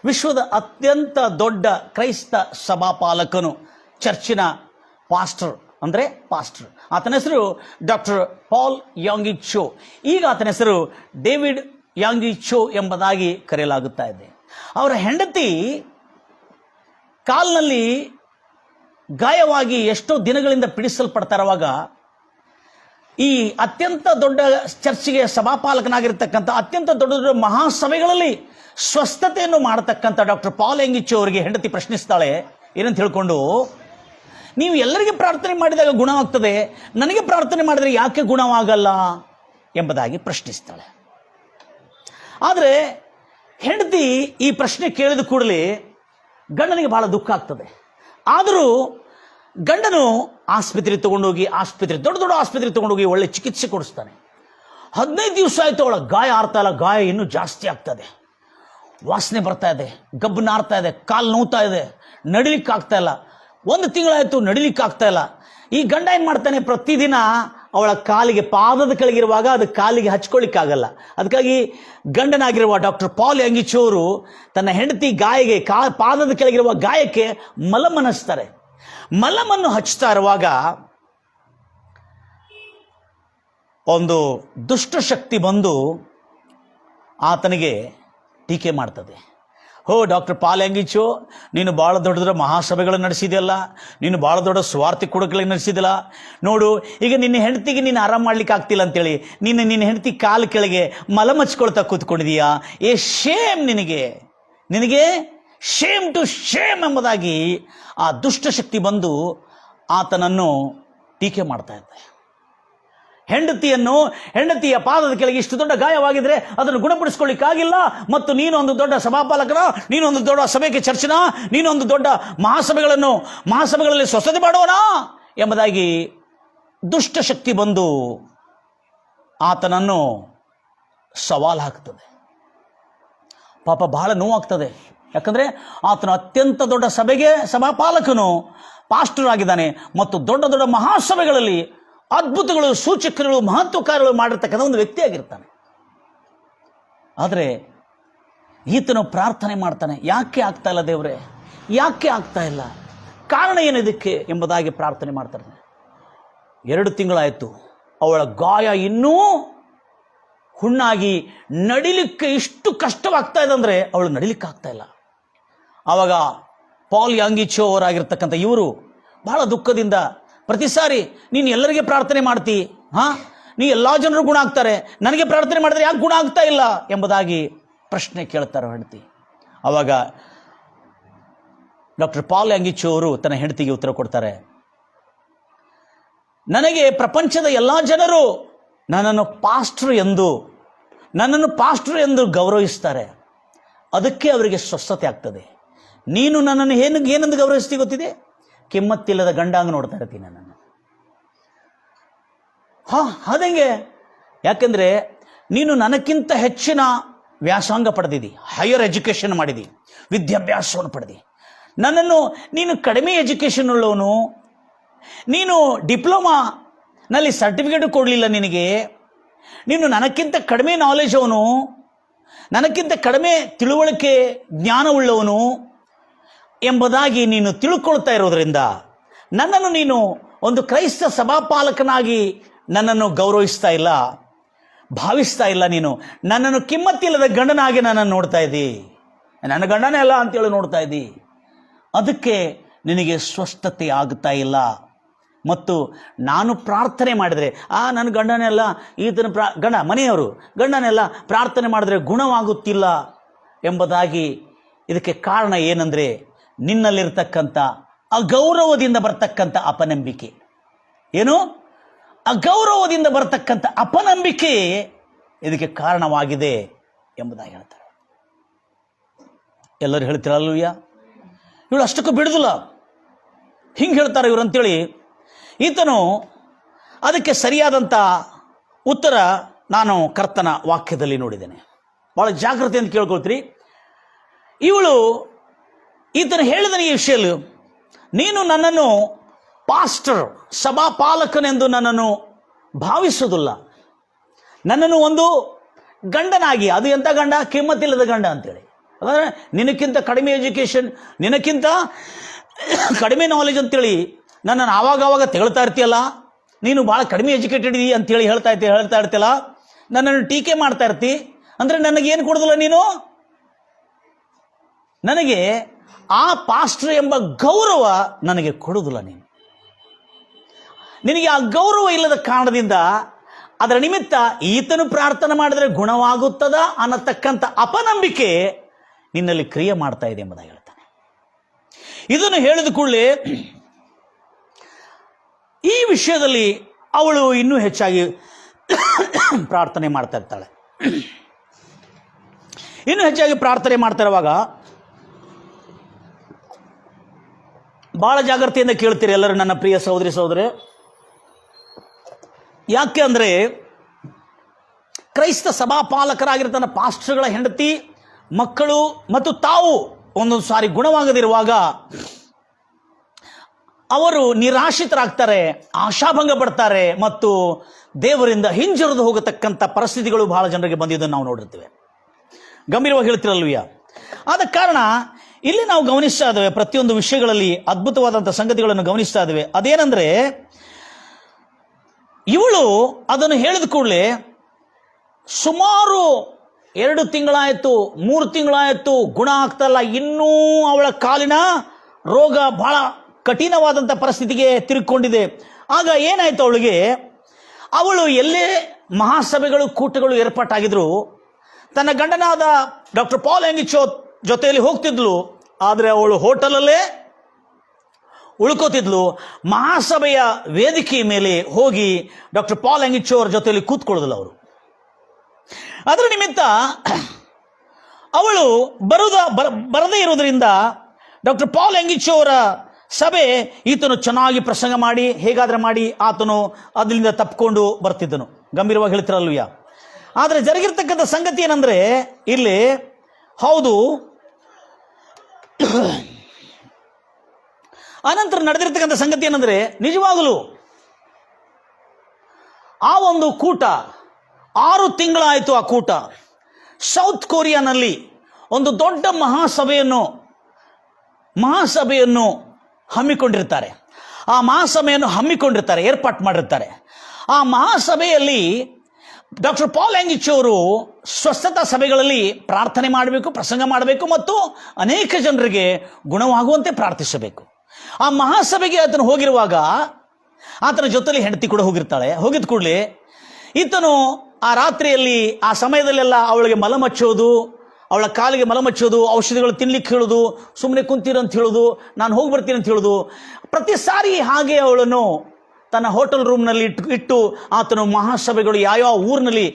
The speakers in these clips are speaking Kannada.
ವಿಶ್ವದ ಅತ್ಯಂತ ದೊಡ್ಡ ಕ್ರೈಸ್ತ ಸಭಾಪಾಲಕನು, ಚರ್ಚಿನ ಪಾಸ್ಟರ್. ಆತನ ಹೆಸರು ಡಾಕ್ಟರ್ ಪಾಲ್ ಯಾಂಗಿ ಚೋ. ಈಗ ಆತನ ಹೆಸರು ಡೇವಿಡ್ ಯಾಂಗಿ ಚೋ ಎಂಬುದಾಗಿ ಕರೆಯಲಾಗುತ್ತಾ ಇದೆ. ಅವರ ಹೆಂಡತಿ ಕಾಲ್ನಲ್ಲಿ ಗಾಯವಾಗಿ ಎಷ್ಟೋ ದಿನಗಳಿಂದ ಪೀಡಿಸಲ್ಪಡ್ತಾ ಇರುವಾಗ ಈ ಅತ್ಯಂತ ದೊಡ್ಡ ಚರ್ಚಿಗೆ ಸಭಾಪಾಲಕನಾಗಿರ್ತಕ್ಕಂಥ ಅತ್ಯಂತ ದೊಡ್ಡ ದೊಡ್ಡ ಮಹಾಸಭೆಗಳಲ್ಲಿ ಸ್ವಸ್ಥತೆಯನ್ನು ಮಾಡತಕ್ಕಂಥ ಡಾಕ್ಟರ್ ಪಾಲ್ ಯಾಂಗಿ ಚೋ ಅವರಿಗೆ ಹೆಂಡತಿ ಪ್ರಶ್ನಿಸ್ತಾಳೆ. ಏನಂತ ಹೇಳ್ಕೊಂಡು, ನೀವು ಎಲ್ಲರಿಗೆ ಪ್ರಾರ್ಥನೆ ಮಾಡಿದಾಗ ಗುಣವಾಗ್ತದೆ, ನನಗೆ ಪ್ರಾರ್ಥನೆ ಮಾಡಿದರೆ ಯಾಕೆ ಗುಣವಾಗಲ್ಲ ಎಂಬುದಾಗಿ ಪ್ರಶ್ನಿಸ್ತಾಳೆ. ಆದರೆ ಹೆಂಡತಿ ಈ ಪ್ರಶ್ನೆ ಕೇಳಿದ ಕೂಡಲೇ ಗಂಡನಿಗೆ ಬಹಳ ದುಃಖ ಆಗ್ತದೆ. ಆದರೂ ಗಂಡನು ದೊಡ್ಡ ದೊಡ್ಡ ಆಸ್ಪತ್ರೆ ತಗೊಂಡೋಗಿ ಒಳ್ಳೆ ಚಿಕಿತ್ಸೆ ಕೊಡಿಸ್ತಾನೆ. 15 ದಿವಸ ಆಯಿತು, ಅವಳ ಗಾಯ ಆರ್ತಾ ಇಲ್ಲ, ಗಾಯ ಇನ್ನೂ ಜಾಸ್ತಿ ಆಗ್ತದೆ, ವಾಸನೆ ಬರ್ತಾ ಇದೆ, ಗಬ್ಬು ನಾರ್ತಾ ಇದೆ, ಕಾಲು ನೋವ್ತಾ ಇದೆ, ನಡಿಲಿಕ್ಕೆ ಆಗ್ತಾ ಇಲ್ಲ. 1 ತಿಂಗಳಾಯಿತು, ನಡಿಲಿಕ್ಕೆ ಆಗ್ತಾ ಇಲ್ಲ. ಈ ಗಂಡ ಏನು ಮಾಡ್ತಾನೆ, ಪ್ರತಿದಿನ ಅವಳ ಕಾಲಿಗೆ, ಪಾದದ ಕೆಳಗಿರುವಾಗ ಅದು ಕಾಲಿಗೆ ಹಚ್ಕೊಳ್ಳಿಕ್ಕಾಗಲ್ಲ. ಅದಕ್ಕಾಗಿ ಗಂಡನಾಗಿರುವ ಡಾಕ್ಟರ್ ಪಾಲ್ ಯಾಂಗಿ ಚೋ ಅವರು ತನ್ನ ಹೆಂಡತಿ ಗಾಯಗೆ, ಪಾದದ ಕೆಳಗಿರುವ ಗಾಯಕ್ಕೆ ಮಲಮನ್ನು ಹಚ್ತಾರೆ. ಮಲಮನ್ನು ಹಚ್ತಾ ಇರುವಾಗ ಒಂದು ದುಷ್ಟಶಕ್ತಿ ಬಂದು ಆತನಿಗೆ ಟೀಕೆ ಮಾಡ್ತದೆ. ಡಾಕ್ಟರ್ ಪಾಲ್ ಯಾಂಗಿ ಚೋ, ನೀನು ಭಾಳ ದೊಡ್ಡ ದೊಡ್ಡ ಮಹಾಸಭೆಗಳನ್ನು ನಡೆಸಿದೆಯಲ್ಲ, ನೀನು ಭಾಳ ದೊಡ್ಡ ಸ್ವಾರ್ಥಿ ಕೊಡುಗೆಗಳನ್ನು ನಡೆಸಿದಿಲ್ಲ ನೋಡು, ಈಗ ನಿನ್ನ ಹೆಂಡತಿಗೆ ನೀನು ಆರಾಮ ಮಾಡ್ಲಿಕ್ಕೆ ಆಗ್ತಿಲ್ಲ ಅಂತೇಳಿ ನಿನ್ನ ಹೆಂಡತಿ ಕಾಲು ಕೆಳಗೆ ಮಲ ಮಚ್ಕೊಳ್ತಾ ಕೂತ್ಕೊಂಡಿದೀಯಾ. ಶೇಮ್ ನಿನಗೆ ಶೇಮ್ ಟು ಶೇಮ್ ಎಂಬುದಾಗಿ ಆ ದುಷ್ಟಶಕ್ತಿ ಬಂದು ಆತನನ್ನು ಟೀಕೆ ಮಾಡ್ತಾ ಇದ್ದೆ. ಹೆಂಡತಿಯ ಪಾದದ ಕೆಳಗೆ ಇಷ್ಟು ದೊಡ್ಡ ಗಾಯವಾಗಿದ್ರೆ ಅದನ್ನು ಗುಣಪಡಿಸ್ಕೊಳ್ಳಿಕ್ಕಾಗಿಲ್ಲ, ಮತ್ತು ನೀನೊಂದು ದೊಡ್ಡ ಸಭಾಪಾಲಕನ, ನೀನೊಂದು ದೊಡ್ಡ ಸಭೆಗೆ ಚರ್ಚಿನ, ನೀನೊಂದು ದೊಡ್ಡ ಮಹಾಸಭೆಗಳಲ್ಲಿ ಸ್ವಸ್ಥತೆ ಮಾಡೋಣ ಎಂಬುದಾಗಿ ದುಷ್ಟಶಕ್ತಿ ಬಂದು ಆತನನ್ನು ಸವಾಲು ಹಾಕ್ತದೆ. ಪಾಪ ಬಹಳ ನೋವಾಗ್ತದೆ. ಯಾಕಂದರೆ ಆತನು ಅತ್ಯಂತ ದೊಡ್ಡ ಸಭೆಗೆ ಸಭಾಪಾಲಕನು, ಪಾಸ್ಟರ್ ಆಗಿದ್ದಾನೆ, ಮತ್ತು ದೊಡ್ಡ ದೊಡ್ಡ ಮಹಾಸಭೆಗಳಲ್ಲಿ ಅದ್ಭುತಗಳು, ಸೂಚಕಗಳು, ಮಹತ್ವ ಕಾರ್ಯಗಳು ಮಾಡಿರ್ತಕ್ಕಂಥ ಒಂದು ವ್ಯಕ್ತಿಯಾಗಿರ್ತಾನೆ. ಆದರೆ ಈತನು ಪ್ರಾರ್ಥನೆ ಮಾಡ್ತಾನೆ, ಯಾಕೆ ಆಗ್ತಾ ಇಲ್ಲ ದೇವರೇ, ಯಾಕೆ ಆಗ್ತಾ ಇಲ್ಲ, ಕಾರಣ ಏನಿದಕ್ಕೆ ಎಂಬುದಾಗಿ ಪ್ರಾರ್ಥನೆ ಮಾಡ್ತಾನೆ. 2 ತಿಂಗಳಾಯಿತು, ಅವಳ ಗಾಯ ಇನ್ನೂ ಹುಣ್ಣಾಗಿ ನಡಿಲಿಕ್ಕೆ ಇಷ್ಟು ಕಷ್ಟವಾಗ್ತಾ ಇದೆ ಅಂದರೆ ಅವಳು ನಡಿಲಿಕ್ಕೆ ಆಗ್ತಾ ಇಲ್ಲ. ಆವಾಗ ಪಾಲ್ ಯಾಂಗಿ ಚೋ ಅವರಾಗಿರ್ತಕ್ಕಂಥ ಇವರು ಬಹಳ ದುಃಖದಿಂದ, ಪ್ರತಿ ಸಾರಿ ನೀನು ಎಲ್ಲರಿಗೆ ಪ್ರಾರ್ಥನೆ ಮಾಡ್ತಿ, ನೀ ಎಲ್ಲ ಜನರು ಗುಣ ಆಗ್ತಾರೆ, ನನಗೆ ಪ್ರಾರ್ಥನೆ ಮಾಡಿದ್ರೆ ಯಾಕೆ ಗುಣ ಆಗ್ತಾ ಇಲ್ಲ ಎಂಬುದಾಗಿ ಪ್ರಶ್ನೆ ಕೇಳ್ತಾರೆ ಹೆಂಡತಿ. ಆವಾಗ ಡಾಕ್ಟರ್ ಪಾಲ್ ಯಾಂಗಿ ಚೋ ಅವರು ತನ್ನ ಹೆಂಡತಿಗೆ ಉತ್ತರ ಕೊಡ್ತಾರೆ, ನನಗೆ ಪ್ರಪಂಚದ ಎಲ್ಲ ಜನರು ನನ್ನನ್ನು ಪಾಸ್ಟರ್ ಎಂದು ಗೌರವಿಸ್ತಾರೆ, ಅದಕ್ಕೆ ಅವರಿಗೆ ಸ್ವಸ್ಥತೆ ಆಗ್ತದೆ. ನೀನು ನನ್ನನ್ನು ಏನಂದು ಗೌರವಿಸ್ತಿ ಗೊತ್ತಿದೆ? ಕಿಮ್ಮತ್ತಿಲ್ಲದ ಗಂಡಾಂಗ ನೋಡ್ತಾ ಇರ್ತೀನಿ ನನ್ನನ್ನು. ಅದಂಗೆ? ಯಾಕೆಂದರೆ ನೀನು ನನಕ್ಕಿಂತ ಹೆಚ್ಚಿನ ವ್ಯಾಸಂಗ ಪಡೆದಿದ್ದಿ, ಹೈಯರ್ ಎಜುಕೇಷನ್ ಮಾಡಿದಿ, ವಿದ್ಯಾಭ್ಯಾಸವನ್ನು ಪಡೆದಿ. ನೀನು ಕಡಿಮೆ ಎಜುಕೇಷನ್ ಉಳ್ಳವನು, ನೀನು ಡಿಪ್ಲೊಮಾನಲ್ಲಿ ಸರ್ಟಿಫಿಕೇಟ್ ಕೊಡಲಿಲ್ಲ ನಿನಗೆ, ನೀನು ನನಕ್ಕಿಂತ ಕಡಿಮೆ ನಾಲೆಜ್ ಅವನು, ನನಕ್ಕಿಂತ ಕಡಿಮೆ ತಿಳುವಳಿಕೆ ಜ್ಞಾನವುಳ್ಳವನು ಎಂಬುದಾಗಿ ನೀನು ತಿಳ್ಕೊಳ್ತಾ ಇರೋದ್ರಿಂದ ನನ್ನನ್ನು ನೀನು ಒಂದು ಕ್ರೈಸ್ತ ಸಭಾಪಾಲಕನಾಗಿ ನನ್ನನ್ನು ಗೌರವಿಸ್ತಾ ಇಲ್ಲ, ಭಾವಿಸ್ತಾ ಇಲ್ಲ. ನೀನು ನನ್ನನ್ನು ಕಿಮ್ಮತ್ತಿಲ್ಲದ ಗಂಡನಾಗಿ ನನ್ನನ್ನು ನೋಡ್ತಾ ಇದ್ದಿ, ನನ್ನ ಗಂಡನೇ ಅಲ್ಲ ಅಂತೇಳಿ ನೋಡ್ತಾ ಇದ್ದಿ. ಅದಕ್ಕೆ ನಿನಗೆ ಸ್ವಸ್ಥತೆ ಆಗ್ತಾ ಇಲ್ಲ. ಮತ್ತು ನಾನು ಪ್ರಾರ್ಥನೆ ಮಾಡಿದರೆ ನನ್ನ ಗಂಡನೇ ಅಲ್ಲ, ಈತನ ಮನೆಯವರು ಗಂಡನೆಲ್ಲ ಪ್ರಾರ್ಥನೆ ಮಾಡಿದ್ರೆ ಗುಣವಾಗುತ್ತಿಲ್ಲ ಎಂಬುದಾಗಿ. ಇದಕ್ಕೆ ಕಾರಣ ಏನಂದರೆ ನಿನ್ನಲ್ಲಿರ್ತಕ್ಕಂಥ ಅಗೌರವದಿಂದ ಬರ್ತಕ್ಕಂಥ ಅಪನಂಬಿಕೆ. ಏನು? ಅಗೌರವದಿಂದ ಬರ್ತಕ್ಕಂಥ ಅಪನಂಬಿಕೆ ಇದಕ್ಕೆ ಕಾರಣವಾಗಿದೆ ಎಂಬುದಾಗಿ ಹೇಳ್ತಾರೆ. ಎಲ್ಲರೂ ಹೇಳ್ತಿರಲ್ವಯ್ಯ, ಇವಳು ಅಷ್ಟಕ್ಕೂ ಬಿಡುದಿಲ್ಲ, ಹಿಂಗೆ ಹೇಳ್ತಾರೆ ಇವರು ಅಂತೇಳಿ ಈತನು ಅದಕ್ಕೆ ಸರಿಯಾದಂಥ ಉತ್ತರ ನಾನು ಕರ್ತನ ವಾಕ್ಯದಲ್ಲಿ ನೋಡಿದ್ದೇನೆ. ಭಾಳ ಜಾಗೃತಿ ಅಂತ ಕೇಳ್ಕೊಳ್ತೀರಿ. ಇವಳು ಈತನು ಹೇಳಿದ ಈ ವಿಷಯದಲ್ಲಿ, ನೀನು ನನ್ನನ್ನು ಪಾಸ್ಟರ್, ಸಭಾಪಾಲಕನೆಂದು ನನ್ನನ್ನು ಭಾವಿಸುವುದಿಲ್ಲ, ನನ್ನನ್ನು ಒಂದು ಗಂಡನಾಗಿ, ಅದು ಎಂಥ ಗಂಡ? ಕಿಮ್ಮತ್ತಿಲ್ಲದ ಗಂಡ ಅಂತೇಳಿ ಅಂದರೆ ನಿನಕ್ಕಿಂತ ಕಡಿಮೆ ಎಜುಕೇಷನ್, ನಿನಕ್ಕಿಂತ ಕಡಿಮೆ ನಾಲೆಜ್ ಅಂತೇಳಿ ನನ್ನನ್ನು ಆವಾಗ ತೆಗಳ್ತಾ ಇರ್ತೀಯಲ್ಲ, ನೀನು ಭಾಳ ಕಡಿಮೆ ಎಜುಕೇಟೆಡ್ ಇದೀಯ ಅಂತೇಳಿ ಹೇಳ್ತಾ ಇರ್ತೀಯಲ್ಲ, ನನ್ನನ್ನು ಟೀಕೆ ಮಾಡ್ತಾ ಇರ್ತಿ. ಅಂದರೆ ನನಗೇನು ಕೊಡೋದಿಲ್ಲ ನೀನು, ನನಗೆ ಆ ಪಾಸ್ಟರ್ ಎಂಬ ಗೌರವ ನನಗೆ ಕೊಡುವುದಿಲ್ಲ. ನಿನಗೆ ಆ ಗೌರವ ಇಲ್ಲದ ಕಾರಣದಿಂದ ಅದರ ನಿಮಿತ್ತ ಈತನು ಪ್ರಾರ್ಥನೆ ಮಾಡಿದರೆ ಗುಣವಾಗುತ್ತದ ಅನ್ನತಕ್ಕಂಥ ಅಪನಂಬಿಕೆ ನಿನ್ನಲ್ಲಿ ಕ್ರಿಯೆ ಮಾಡ್ತಾ ಇದೆ ಎಂಬುದಾಗಿ ಹೇಳ್ತಾನೆ. ಇದನ್ನು ಹೇಳಿದ ಕೂಡಲೇ ಈ ವಿಷಯದಲ್ಲಿ ಅವಳು ಇನ್ನೂ ಹೆಚ್ಚಾಗಿ ಪ್ರಾರ್ಥನೆ ಮಾಡ್ತಾ ಇರ್ತಾಳೆ. ಇನ್ನೂ ಹೆಚ್ಚಾಗಿ ಪ್ರಾರ್ಥನೆ ಮಾಡ್ತಾ ಇರುವಾಗ ಬಹಳ ಜಾಗ್ರತೆಯಿಂದ ಕೇಳ್ತೀರಿ ಎಲ್ಲರೂ ನನ್ನ ಪ್ರಿಯ ಸಹೋದರಿ. ಯಾಕೆ ಅಂದರೆ ಕ್ರೈಸ್ತ ಸಭಾಪಾಲಕರಾಗಿರ್ತಾನೆ ಪಾಸ್ಟರ್ಗಳ ಹೆಂಡತಿ ಮಕ್ಕಳು ಮತ್ತು ತಾವು ಒಂದೊಂದು ಸಾರಿ ಗುಣವಾಗದಿರುವಾಗ ಅವರು ನಿರಾಶಿತರಾಗ್ತಾರೆ, ಆಶಾಭಂಗ ಪಡ್ತಾರೆ ಮತ್ತು ದೇವರಿಂದ ಹಿಂಜರಿದು ಹೋಗತಕ್ಕಂಥ ಪರಿಸ್ಥಿತಿಗಳು ಬಹಳ ಜನರಿಗೆ ಬಂದಿದ್ದನ್ನು ನಾವು ನೋಡಿರ್ತೀವಿ. ಗಂಭೀರವಾಗಿ ಹೇಳ್ತಿರಲ್ವಿಯ. ಆದ ಕಾರಣ ಇಲ್ಲಿ ನಾವು ಗಮನಿಸ್ತಾ ಇದ್ದೇವೆ, ಪ್ರತಿಯೊಂದು ವಿಷಯಗಳಲ್ಲಿ ಅದ್ಭುತವಾದಂಥ ಸಂಗತಿಗಳನ್ನು ಗಮನಿಸ್ತಾ ಇದ್ದೇವೆ. ಅದೇನೆಂದರೆ ಇವಳು ಅದನ್ನು ಹೇಳಿದ ಕೂಡಲೇ ಸುಮಾರು 2 ತಿಂಗಳಾಯಿತು, 3 ತಿಂಗಳಾಯಿತು, ಗುಣ ಆಗ್ತಲ್ಲ. ಇನ್ನೂ ಅವಳ ಕಾಲಿನ ರೋಗ ಬಹಳ ಕಠಿಣವಾದಂಥ ಪರಿಸ್ಥಿತಿಗೆ ತಿರುಗಿಕೊಂಡಿದೆ. ಆಗ ಏನಾಯಿತು ಅವಳಿಗೆ, ಅವಳು ಎಲ್ಲೇ ಮಹಾಸಭೆಗಳು ಕೂಟಗಳು ಏರ್ಪಾಟಾಗಿದ್ರು ತನ್ನ ಗಂಡನಾದ ಡಾಕ್ಟರ್ ಪಾಲ್ ಎಂಗಿಚೋ ಜೊತೆಯಲ್ಲಿ ಹೋಗ್ತಿದ್ಲು. ಆದರೆ ಅವಳು ಹೋಟೆಲಲ್ಲೇ ಉಳ್ಕೋತಿದ್ಲು. ಮಹಾಸಭೆಯ ವೇದಿಕೆಯ ಮೇಲೆ ಹೋಗಿ ಡಾಕ್ಟರ್ ಪಾಲ್ ಎಂಗಿಚೋ ಅವ್ರ ಜೊತೆಯಲ್ಲಿ ಕೂತ್ಕೊಳ್ಳೋದಿಲ್ಲ ಅವರು. ಅದರ ನಿಮಿತ್ತ ಅವಳು ಬರದೇ ಇರೋದ್ರಿಂದ ಡಾಕ್ಟರ್ ಪಾಲ್ ಎಂಗಿಚೋ ಅವರ ಸಭೆ ಈತನು ಚೆನ್ನಾಗಿ ಪ್ರಸಂಗ ಮಾಡಿ ಹೇಗಾದ್ರೆ ಮಾಡಿ ಆತನು ಅದರಿಂದ ತಪ್ಪಿಕೊಂಡು ಬರ್ತಿದ್ದನು. ಗಂಭೀರವಾಗಿ ಹೇಳ್ತಿರಲ್ವಿಯ. ಆದರೆ ಜರುಗಿರ್ತಕ್ಕಂಥ ಸಂಗತಿ ಏನಂದ್ರೆ ಇಲ್ಲಿ ಹೌದು, ಅನಂತರ ನಡೆದಿರ್ತಕ್ಕಂಥ ಸಂಗತಿ ಏನಂದ್ರೆ ನಿಜವಾಗಲೂ ಆ ಒಂದು ಕೂಟ 6 ತಿಂಗಳಾಯಿತು. ಆ ಕೂಟ ಸೌತ್ ಕೊರಿಯಾನಲ್ಲಿ ಒಂದು ದೊಡ್ಡ ಮಹಾಸಭೆಯನ್ನು ಹಮ್ಮಿಕೊಂಡಿರ್ತಾರೆ. ಆ ಮಹಾಸಭೆಯನ್ನು ಏರ್ಪಾಟ್ ಮಾಡಿರ್ತಾರೆ. ಆ ಮಹಾಸಭೆಯಲ್ಲಿ ಡಾಕ್ಟರ್ ಪಾಲ್ ಎಂಗಿಚೋ ಅವರು ಸ್ವಸ್ಥತಾ ಸಭೆಗಳಲ್ಲಿ ಪ್ರಾರ್ಥನೆ ಮಾಡಬೇಕು, ಪ್ರಸಂಗ ಮಾಡಬೇಕು ಮತ್ತು ಅನೇಕ ಜನರಿಗೆ ಗುಣವಾಗುವಂತೆ ಪ್ರಾರ್ಥಿಸಬೇಕು. ಆ ಮಹಾಸಭೆಗೆ ಆತನು ಹೋಗಿರುವಾಗ ಆತನ ಜೊತೆಲಿ ಹೆಂಡತಿ ಕೂಡ ಹೋಗಿರ್ತಾಳೆ. ಹೋಗಿದ ಕೂಡಲೇ ಈತನು ಆ ರಾತ್ರಿಯಲ್ಲಿ ಆ ಸಮಯದಲ್ಲೆಲ್ಲ ಅವಳಿಗೆ ಮಲ ಮಚ್ಚೋದು, ಅವಳ ಕಾಲಿಗೆ ಮಲ ಮಚ್ಚೋದು, ಔಷಧಿಗಳು ತಿನ್ಲಿಕ್ಕೆ ಹೇಳೋದು, ಸುಮ್ಮನೆ ಕುಂತೀರ ಅಂತ ಹೇಳೋದು, ನಾನು ಹೋಗಿ ಬರ್ತೀನಿ ಅಂತ ಹೇಳೋದು. ಪ್ರತಿ ಸಾರಿ ಹಾಗೆ ಅವಳನ್ನು ತನ್ನ ಹೋಟೆಲ್ ರೂಮ್ನಲ್ಲಿ ಇಟ್ಟು ಆತನು ಮಹಾಸಭೆಗಳು ಯಾವ್ಯಾವ ಊರಿನಲ್ಲಿ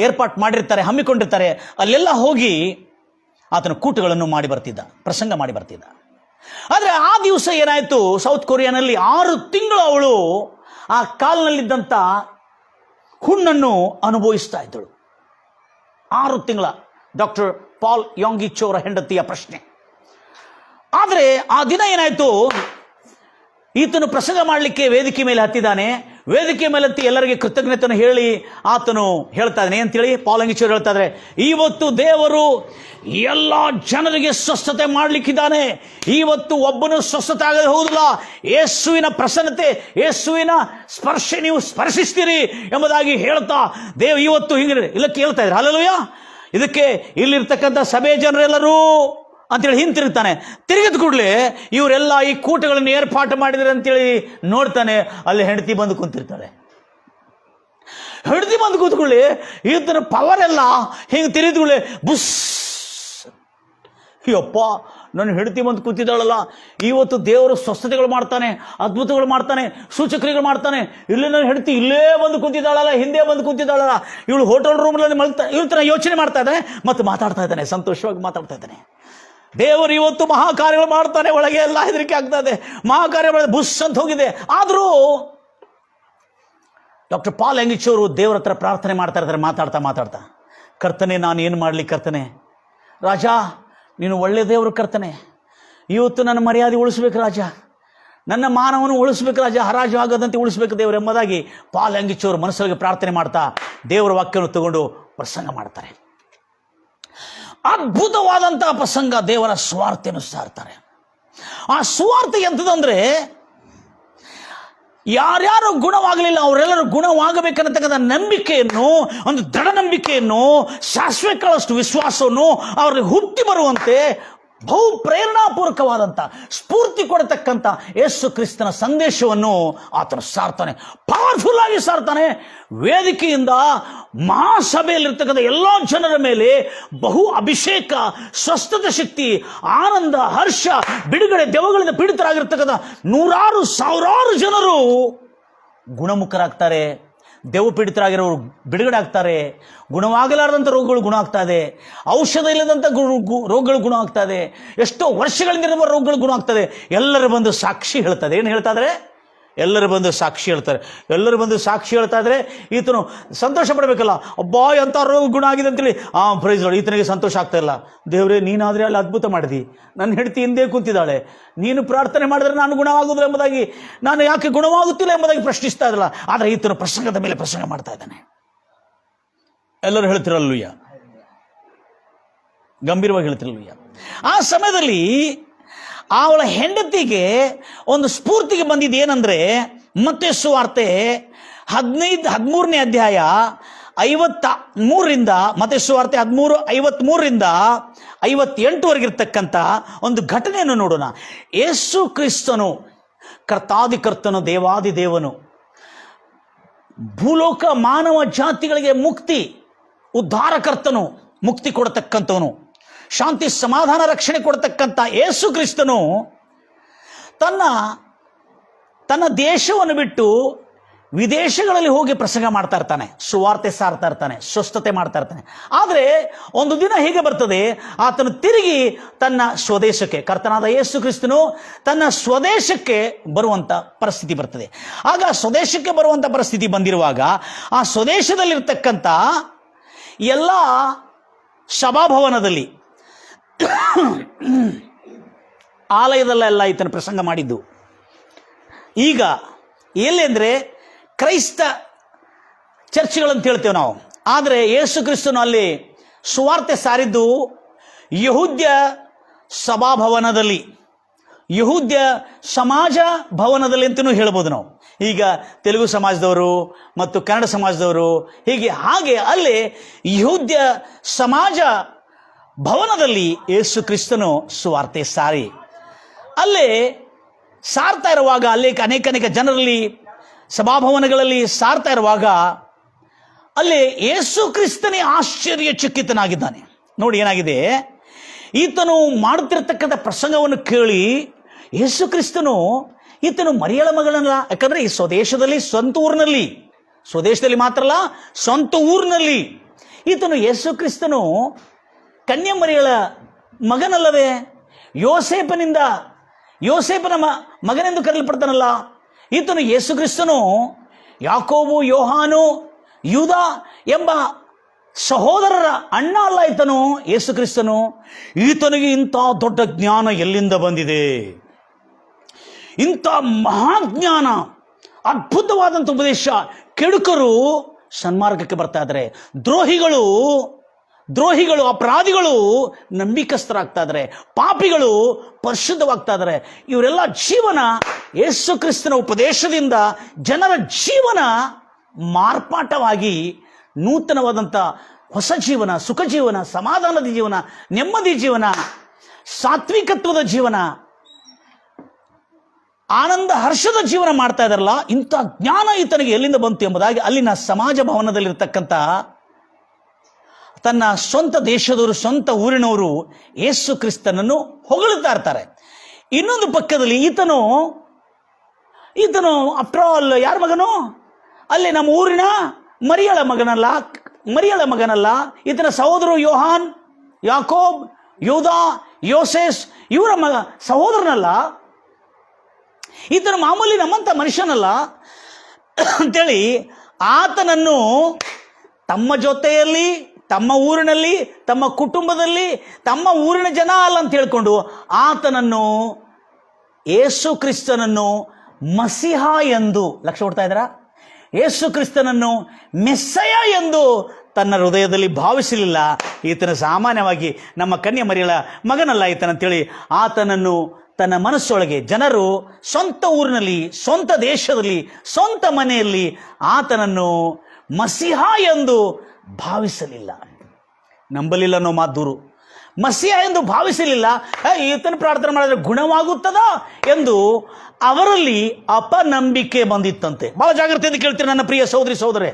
ಏರ್ಪಾಟ್ ಮಾಡಿರ್ತಾರೆ, ಹಮ್ಮಿಕೊಂಡಿರ್ತಾರೆ, ಅಲ್ಲೆಲ್ಲ ಹೋಗಿ ಆತನ ಕೂಟಗಳನ್ನು ಮಾಡಿ ಬರ್ತಿದ್ದ, ಪ್ರಸಂಗ ಮಾಡಿ ಬರ್ತಿದ್ದ. ಆದರೆ ಆ ದಿವಸ ಏನಾಯಿತು, ಸೌತ್ ಕೊರಿಯಾನಲ್ಲಿ 6 ತಿಂಗಳು ಅವಳು ಆ ಕಾಲಿನಲ್ಲಿದ್ದಂಥ ಹುಣ್ಣನ್ನು ಅನುಭವಿಸ್ತಾ ಇದ್ದಳು. 6 ತಿಂಗಳ ಡಾಕ್ಟರ್ ಪಾಲ್ ಎಂಗಿಚೋ ಅವರ ಹೆಂಡತಿಯ ಪ್ರಶ್ನೆ. ಆದರೆ ಆ ದಿನ ಏನಾಯಿತು, ಈತನು ಪ್ರಸಂಗ ಮಾಡಲಿಕ್ಕೆ ವೇದಿಕೆ ಮೇಲೆ ಹತ್ತಿದ್ದಾನೆ. ವೇದಿಕೆ ಮೇಲೆ ಹತ್ತಿ ಎಲ್ಲರಿಗೆ ಕೃತಜ್ಞತೆಯನ್ನು ಹೇಳಿ ಆತನು ಹೇಳ್ತಾ ಇದ್ದಾನೆ ಅಂತೇಳಿ ಪಾಲ್ ಎಂಗಿಚೋ ಹೇಳ್ತಾ ಇದ್ದಾರೆ, ಇವತ್ತು ದೇವರು ಎಲ್ಲ ಜನರಿಗೆ ಸ್ವಸ್ಥತೆ ಮಾಡಲಿಕ್ಕಿದ್ದಾನೆ. ಇವತ್ತು ಒಬ್ಬನು ಸ್ವಸ್ಥತೆ ಆಗದೆ ಹೋಗುದಿಲ್ಲ. ಯೇಸುವಿನ ಪ್ರಸನ್ನತೆ, ಯೇಸುವಿನ ಸ್ಪರ್ಶ ನೀವು ಸ್ಪರ್ಶಿಸ್ತೀರಿ ಎಂಬುದಾಗಿ ಹೇಳ್ತಾ ಇವತ್ತು ಹಿಂಗೆ ಇಲ್ಲ ಕೇಳ್ತಾ ಇದ್ದಾರೆ. ಹಲ್ಲೆಲೂಯಾ. ಇದಕ್ಕೆ ಇಲ್ಲಿರ್ತಕ್ಕಂಥ ಸಭೆ ಜನರೆಲ್ಲರೂ ಅಂತೇಳಿ ಹಿಂತಿರುಗ್ತಾನೆ. ತಿರುಗಿದ ಕೂಡಲೇ ಇವರೆಲ್ಲ ಈ ಕೂಟಗಳನ್ನು ಏರ್ಪಾಟು ಮಾಡಿದರೆ ಅಂತೇಳಿ ನೋಡ್ತಾನೆ. ಅಲ್ಲಿ ಹೆಂಡತಿ ಬಂದು ಕುಂತಿರ್ತಾರೆ. ಹೆಂಡತಿ ಬಂದು ಕೂತ್ಕೊಳ್ಳಿ, ಈತನ ಪವರ್ ಎಲ್ಲ ಹಿಂಗೆ ತಿರುಗಿದ್ಕೊಳ್ಳಿ, ಬುಸ್, ಅಯ್ಯಪ್ಪ ನನ್ನ ಹೆಂಡತಿ ಬಂದು ಕೂತಿದ್ದಾಳಲ್ಲ, ಇವತ್ತು ದೇವರು ಸ್ವಸ್ಥತೆಗಳು ಮಾಡ್ತಾನೆ, ಅದ್ಭುತಗಳು ಮಾಡ್ತಾನೆ, ಸೂಚಕ್ರಿಯೆಗಳು ಮಾಡ್ತಾನೆ. ಇಲ್ಲಿ ನನ್ನ ಹೆಂಡತಿ ಇಲ್ಲೇ ಬಂದು ಕೂತಿದ್ದಾಳಲ್ಲ, ಹಿಂದೆ ಬಂದು ಕೂತಿದ್ದಾಳಲ್ಲ, ಇವಳು ಹೋಟೆಲ್ ರೂಮ್ನಲ್ಲಿ ಮಲ್ತಾ ಇವತ್ತು ಯೋಚನೆ ಮಾಡ್ತಾ ಇದ್ದಾನೆ ಮತ್ತು ಮಾತಾಡ್ತಾ ಇದ್ದಾನೆ, ಸಂತೋಷವಾಗಿ ಮಾತಾಡ್ತಾ ಇದ್ದಾನೆ. ದೇವರು ಇವತ್ತು ಮಹಾಕಾರ್ಯಗಳು ಮಾಡ್ತಾನೆ. ಒಳಗೆ ಎಲ್ಲ ಹೆದರಿಕೆ ಆಗ್ತಾ ಇದೆ, ಮಹಾಕಾರ್ಯ ಬುಸ್ ಅಂತ ಹೋಗಿದೆ. ಆದರೂ ಡಾಕ್ಟರ್ ಪಾಲ್ ಎಂಗಿಚೋ ಅವರು ದೇವರ ಹತ್ರ ಪ್ರಾರ್ಥನೆ ಮಾಡ್ತಾ ಇರ್ತಾರೆ. ಮಾತಾಡ್ತಾ ಕರ್ತನೆ, ನಾನು ಏನು ಮಾಡಲಿ ಕರ್ತನೆ, ರಾಜ ನೀನು ಒಳ್ಳೆ ದೇವರು ಕರ್ತನೆ, ಇವತ್ತು ನನ್ನ ಮರ್ಯಾದೆ ಉಳಿಸ್ಬೇಕು ರಾಜ, ನನ್ನ ಮಾನವನ್ನು ಉಳಿಸ್ಬೇಕು ರಾಜ, ಹರಾಜು ಆಗದಂತೆ ಉಳಿಸ್ಬೇಕು ದೇವರು ಎಂಬುದಾಗಿ ಪಾಲ್ ಎಂಗಿಚೋ ಅವರು ಮನಸ್ಸೊಳಗೆ ಪ್ರಾರ್ಥನೆ ಮಾಡ್ತಾ ದೇವರ ವಾಕ್ಯವನ್ನು ತಗೊಂಡು ಪ್ರಸಂಗ ಮಾಡ್ತಾರೆ. ಅದ್ಭುತವಾದಂತಹ ಪ್ರಸಂಗ. ದೇವರ ಸುವಾರ್ತೆಯನ್ನು ಸಾರ್ತಾರೆ. ಆ ಸುವಾರ್ತೆ ಎಂಥದಂದ್ರೆ, ಯಾರ್ಯಾರು ಗುಣವಾಗಲಿಲ್ಲ ಅವರೆಲ್ಲರೂ ಗುಣವಾಗಬೇಕನ್ನತಕ್ಕಂಥ ನಂಬಿಕೆಯನ್ನು, ಒಂದು ದೃಢ ನಂಬಿಕೆಯನ್ನು, ಶಾಶ್ವತಷ್ಟು ವಿಶ್ವಾಸವನ್ನು ಅವರಿಗೆ ಹುಟ್ಟಿ ಬರುವಂತೆ ಬಹು ಪ್ರೇರಣಾಪೂರ್ವಕವಾದಂಥ, ಸ್ಫೂರ್ತಿ ಕೊಡತಕ್ಕಂಥ ಯೇಸು ಕ್ರಿಸ್ತನ ಸಂದೇಶವನ್ನು ಆತನು ಸಾರ್ತಾನೆ, ಪವರ್ಫುಲ್ ಆಗಿ ಸಾರ್ತಾನೆ. ವೇದಿಕೆಯಿಂದ ಮಹಾಸಭೆಯಲ್ಲಿರ್ತಕ್ಕಂಥ ಎಲ್ಲ ಜನರ ಮೇಲೆ ಬಹು ಅಭಿಷೇಕ, ಸ್ವಸ್ಥತೆ ಶಕ್ತಿ, ಆನಂದ, ಹರ್ಷ, ಬಿಡುಗಡೆ, ದೆವ್ವಗಳಿಂದ ಪೀಡಿತರಾಗಿರ್ತಕ್ಕಂಥ ನೂರಾರು ಸಾವಿರಾರು ಜನರು ಗುಣಮುಖರಾಗ್ತಾರೆ. ದೆವ್ವ ಪೀಡಿತರಾಗಿರೋರು ಬಿಡುಗಡೆ ಆಗ್ತಾರೆ. ಗುಣವಾಗಲಾರದಂಥ ರೋಗಗಳು ಗುಣ ಆಗ್ತಾ ಇದೆ. ಔಷಧ ಇಲ್ಲದಂಥ ರೋಗಗಳು ಗುಣ ಆಗ್ತಾ ಇದೆ. ಎಷ್ಟೋ ವರ್ಷಗಳಿಂದ ಇರುವ ರೋಗಗಳು ಗುಣ ಆಗ್ತದೆ. ಎಲ್ಲರೂ ಬಂದು ಸಾಕ್ಷಿ ಹೇಳ್ತದೆ. ಏನು ಹೇಳ್ತಾ ಇದ್ದಾರೆ? ಎಲ್ಲರೂ ಬಂದು ಸಾಕ್ಷಿ ಹೇಳ್ತಾರೆ. ಎಲ್ಲರೂ ಬಂದು ಸಾಕ್ಷಿ ಹೇಳ್ತಾ ಇದ್ರೆ ಈತನು ಸಂತೋಷ ಪಡಬೇಕಲ್ಲ. ಅಬ್ಬಾ ಎಂಥ ರೋಗ ಗುಣ ಆಗಿದೆ ಅಂತೇಳಿ ಪ್ರೈಸ್ ನೋಡಿ. ಈತನಿಗೆ ಸಂತೋಷ ಆಗ್ತಾ ಇಲ್ಲ. ದೇವರೇ, ನೀನಾದರೆ ಅಲ್ಲಿ ಅದ್ಭುತ ಮಾಡಿದಿ. ನನ್ನ ಹೆಂಡತಿ ಹಿಂದೆ ಕೂತಿದ್ದಾಳೆ, ನೀನು ಪ್ರಾರ್ಥನೆ ಮಾಡಿದ್ರೆ ನಾನು ಗುಣವಾಗುವುದಿಲ್ಲ ಎಂಬುದಾಗಿ, ನಾನು ಯಾಕೆ ಗುಣವಾಗುತ್ತಿಲ್ಲ ಎಂಬುದಾಗಿ ಪ್ರಶ್ನಿಸ್ತಾ ಇದ್ದಲ್ಲ. ಆದರೆ ಈತನು ಪ್ರಸಂಗದ ಮೇಲೆ ಪ್ರಸಂಗ ಮಾಡ್ತಾ ಇದ್ದಾನೆ. ಎಲ್ಲರೂ ಹೇಳ್ತಿರಲ್ಲೂಯ್ಯ, ಗಂಭೀರವಾಗಿ ಹೇಳ್ತಿರಲ್ಲೂಯ್ಯ. ಆ ಸಮಯದಲ್ಲಿ ಅವಳ ಹೆಂಡತಿಗೆ ಒಂದು ಸ್ಫೂರ್ತಿಗೆ ಬಂದಿದ್ದು ಏನಂದ್ರೆ, ಮತ್ತೇಯು ಸುವಾರ್ತೆ 13ನೇ ಅಧ್ಯಾಯ 53ರಿಂದ, ಮತ್ತೇಯು ಸುವಾರ್ತೆ 13:53ರಿಂದ 58ವರೆಗಿರ್ತಕ್ಕಂಥ ಒಂದು ಘಟನೆಯನ್ನು ನೋಡೋಣ. ಯೇಸು ಕ್ರಿಸ್ತನು ಕರ್ತಾದಿಕರ್ತನು, ದೇವಾದಿದೇವನು, ಭೂಲೋಕ ಮಾನವ ಜಾತಿಗಳಿಗೆ ಮುಕ್ತಿ, ಉದ್ಧಾರಕರ್ತನು, ಮುಕ್ತಿ ಕೊಡತಕ್ಕಂಥವನು, ಶಾಂತಿ ಸಮಾಧಾನ ರಕ್ಷಣೆ ಕೊಡತಕ್ಕಂಥ ಯೇಸು ಕ್ರಿಸ್ತನು ತನ್ನ ದೇಶವನ್ನು ಬಿಟ್ಟು ವಿದೇಶಗಳಲ್ಲಿ ಹೋಗಿ ಪ್ರಸಂಗ ಮಾಡ್ತಾ ಇರ್ತಾನೆ, ಸುವಾರ್ತೆ ಸಾರ್ತಾ ಇರ್ತಾನೆ, ಸ್ವಸ್ಥತೆ ಮಾಡ್ತಾ ಇರ್ತಾನೆ. ಆದರೆ ಒಂದು ದಿನ ಹೀಗೆ ಬರ್ತದೆ, ಆತನು ತಿರುಗಿ ತನ್ನ ಸ್ವದೇಶಕ್ಕೆ, ಕರ್ತನಾದ ಯೇಸು ಕ್ರಿಸ್ತನು ತನ್ನ ಸ್ವದೇಶಕ್ಕೆ ಬರುವಂಥ ಪರಿಸ್ಥಿತಿ ಬರ್ತದೆ. ಆಗ ಸ್ವದೇಶಕ್ಕೆ ಬರುವಂಥ ಪರಿಸ್ಥಿತಿ ಬಂದಿರುವಾಗ ಆ ಸ್ವದೇಶದಲ್ಲಿರ್ತಕ್ಕಂಥ ಎಲ್ಲ ಸಭಾಭವನದಲ್ಲಿ, ಆಲಯದಲ್ಲೆಲ್ಲ ಈತನ ಪ್ರಸಂಗ ಮಾಡಿದ್ದು. ಈಗ ಎಲ್ಲಿ ಅಂದರೆ ಕ್ರೈಸ್ತ ಚರ್ಚ್ಗಳಂತ ಹೇಳ್ತೇವೆ ನಾವು. ಆದರೆ ಯೇಸು ಕ್ರಿಸ್ತನು ಅಲ್ಲಿ ಸುವಾರ್ತೆ ಸಾರಿದ್ದು ಯಹೂದ್ಯ ಸಭಾಭವನದಲ್ಲಿ, ಯಹೂದ್ಯ ಸಮಾಜ ಭವನದಲ್ಲಿ ಅಂತಲೂ ಹೇಳ್ಬೋದು ನಾವು. ಈಗ ತೆಲುಗು ಸಮಾಜದವರು ಮತ್ತು ಕನ್ನಡ ಸಮಾಜದವರು ಹಾಗೆ ಅಲ್ಲಿ ಯಹೂದ್ಯ ಸಮಾಜ ಭವನದಲ್ಲಿ ಯೇಸು ಕ್ರಿಸ್ತನು ಸುವಾರ್ತೆ ಸಾರಿ ಅಲ್ಲೇ ಸಾರ್ತಾ ಇರುವಾಗ, ಅಲ್ಲಿ ಅನೇಕ ಜನರಲ್ಲಿ ಸಭಾಭವನಗಳಲ್ಲಿ ಸಾರ್ತಾ ಇರುವಾಗ ಅಲ್ಲಿ ಯೇಸು ಕ್ರಿಸ್ತನೇ ಆಶ್ಚರ್ಯಚಕಿತನಾಗಿದ್ದಾನೆ. ನೋಡಿ ಏನಾಗಿದೆ, ಈತನು ಮಾಡುತ್ತಿರತಕ್ಕಂಥ ಪ್ರಸಂಗವನ್ನು ಕೇಳಿ ಯೇಸು ಕ್ರಿಸ್ತನು ಈತನು ಮರಿಯಳ ಮಗಳಲ್ಲ. ಯಾಕಂದ್ರೆ ಈ ಸ್ವದೇಶದಲ್ಲಿ, ಸ್ವಂತ ಊರಿನಲ್ಲಿ, ಸ್ವದೇಶದಲ್ಲಿ ಮಾತ್ರ ಅಲ್ಲ, ಸ್ವಂತ ಊರಿನಲ್ಲಿ ಈತನು ಯೇಸು ಕ್ರಿಸ್ತನು ಕನ್ಯಾ ಮರಿಯಳ ಮಗನಲ್ಲವೇ? ಯೋಸೇಪನ ಮಗನೆಂದು ಕರೆಯಲ್ಪಡ್ತಾನಲ್ಲ ಈತನು. ಯೇಸು ಕ್ರಿಸ್ತನು ಯಾಕೋಬು, ಯೋಹಾನು, ಯೂದ ಎಂಬ ಸಹೋದರರ ಅಣ್ಣ ಅಲ್ಲ ಈತನು. ಯೇಸು ಕ್ರಿಸ್ತನು ಈತನಿಗೆ ಇಂಥ ದೊಡ್ಡ ಜ್ಞಾನ ಎಲ್ಲಿಂದ ಬಂದಿದೆ? ಇಂಥ ಮಹಾಜ್ಞಾನ, ಅದ್ಭುತವಾದಂಥ ಉಪದೇಶ. ಕೆಡುಕರು ಸನ್ಮಾರ್ಗಕ್ಕೆ ಬರ್ತಾ ಇದ್ದಾರೆ, ದ್ರೋಹಿಗಳು, ಅಪರಾಧಿಗಳು ನಂಬಿಕಸ್ಥರಾಗ್ತಾ ಇದ್ದಾರೆ, ಪಾಪಿಗಳು ಪರಿಶುದ್ಧವಾಗ್ತಾ ಇದ್ದಾರೆ. ಇವರೆಲ್ಲ ಜೀವನ ಯೇಸು ಕ್ರಿಸ್ತನ ಉಪದೇಶದಿಂದ ಜನರ ಜೀವನ ಮಾರ್ಪಾಟವಾಗಿ ನೂತನವಾದಂಥ ಹೊಸ ಜೀವನ, ಸುಖ ಜೀವನ, ಸಮಾಧಾನದ ಜೀವನ, ನೆಮ್ಮದಿ ಜೀವನ, ಸಾತ್ವಿಕತ್ವದ ಜೀವನ, ಆನಂದ ಹರ್ಷದ ಜೀವನ ಮಾಡ್ತಾ ಇದ್ದಾರಲ್ಲ. ಇಂಥ ಜ್ಞಾನ ಈತನಿಗೆ ಎಲ್ಲಿಂದ ಬಂತು ಎಂಬುದಾಗಿ ಅಲ್ಲಿನ ಸಮಾಜ ಭವನದಲ್ಲಿರ್ತಕ್ಕಂಥ ತನ್ನ ಸ್ವಂತ ದೇಶದವರು, ಸ್ವಂತ ಊರಿನವರು ಯೇಸು ಕ್ರಿಸ್ತನನ್ನು ಹೊಗಳುತ್ತಾ ಇರ್ತಾರೆ. ಇನ್ನೊಂದು ಪಕ್ಕದಲ್ಲಿ ಈತನು ಆಫ್ಟರ್ ಆಲ್ ಯಾರ ಮಗನು? ಅಲ್ಲಿ ನಮ್ಮ ಊರಿನ ಮರಿಯಳ ಮಗನಲ್ಲ. ಈತನ ಸಹೋದರರು ಯೋಹಾನ್, ಯಾಕೋಬ್, ಯೂದ, ಯೋಸೇಸ್ ಇವರ ಸಹೋದರನಲ್ಲ. ಈತನು ಮಾಮೂಲಿ ನಮ್ಮಂತ ಮನುಷ್ಯನಲ್ಲ ಅಂತೇಳಿ ಆತನನ್ನು ತಮ್ಮ ಜೊತೆಯಲ್ಲಿ, ತಮ್ಮ ಊರಿನಲ್ಲಿ, ತಮ್ಮ ಕುಟುಂಬದಲ್ಲಿ, ತಮ್ಮ ಊರಿನ ಜನ ಅಲ್ಲ ಅಂತ ಹೇಳ್ಕೊಂಡು ಆತನನ್ನು, ಯೇಸು ಕ್ರಿಸ್ತನನ್ನು ಮಸಿಹ ಎಂದು, ಲಕ್ಷ್ಯ ಕೊಡ್ತಾ ಇದ್ದೀರಾ? ಯೇಸು ಕ್ರಿಸ್ತನನ್ನು ಮೆಸ್ಸಯ ಎಂದು ತನ್ನ ಹೃದಯದಲ್ಲಿ ಭಾವಿಸಲಿಲ್ಲ, ಈತನ ಸಾಮಾನ್ಯವಾಗಿ ನಮ್ಮ ಕನ್ಯೆ ಮರಿಯಳ ಮಗನಲ್ಲ ಈತನಂತೇಳಿ ಆತನನ್ನು ತನ್ನ ಮನಸ್ಸೊಳಗೆ ಜನರು ಸ್ವಂತ ಊರಿನಲ್ಲಿ, ಸ್ವಂತ ದೇಶದಲ್ಲಿ, ಸ್ವಂತ ಮನೆಯಲ್ಲಿ ಆತನನ್ನು ಮಸಿಹ ಎಂದು ಭಾವಿಸಲಿಲ್ಲ. ನಂಬಲಿಲ್ಲ ಅನ್ನೋ ಮಾತು ದೂರು. ಮಸಿಹ ಎಂದು ಭಾವಿಸಲಿಲ್ಲ. ಈತನ ಪ್ರಾರ್ಥನೆ ಮಾಡಿದ್ರೆ ಗುಣವಾಗುತ್ತದಾ ಎಂದು ಅವರಲ್ಲಿ ಅಪನಂಬಿಕೆ ಬಂದಿತ್ತಂತೆ. ಬಹಳ ಜಾಗ್ರತೆಯಿಂದ ಕೇಳ್ತೀರಿ ನನ್ನ ಪ್ರಿಯ ಸಹೋದರಿ ಸಹೋದರೇ,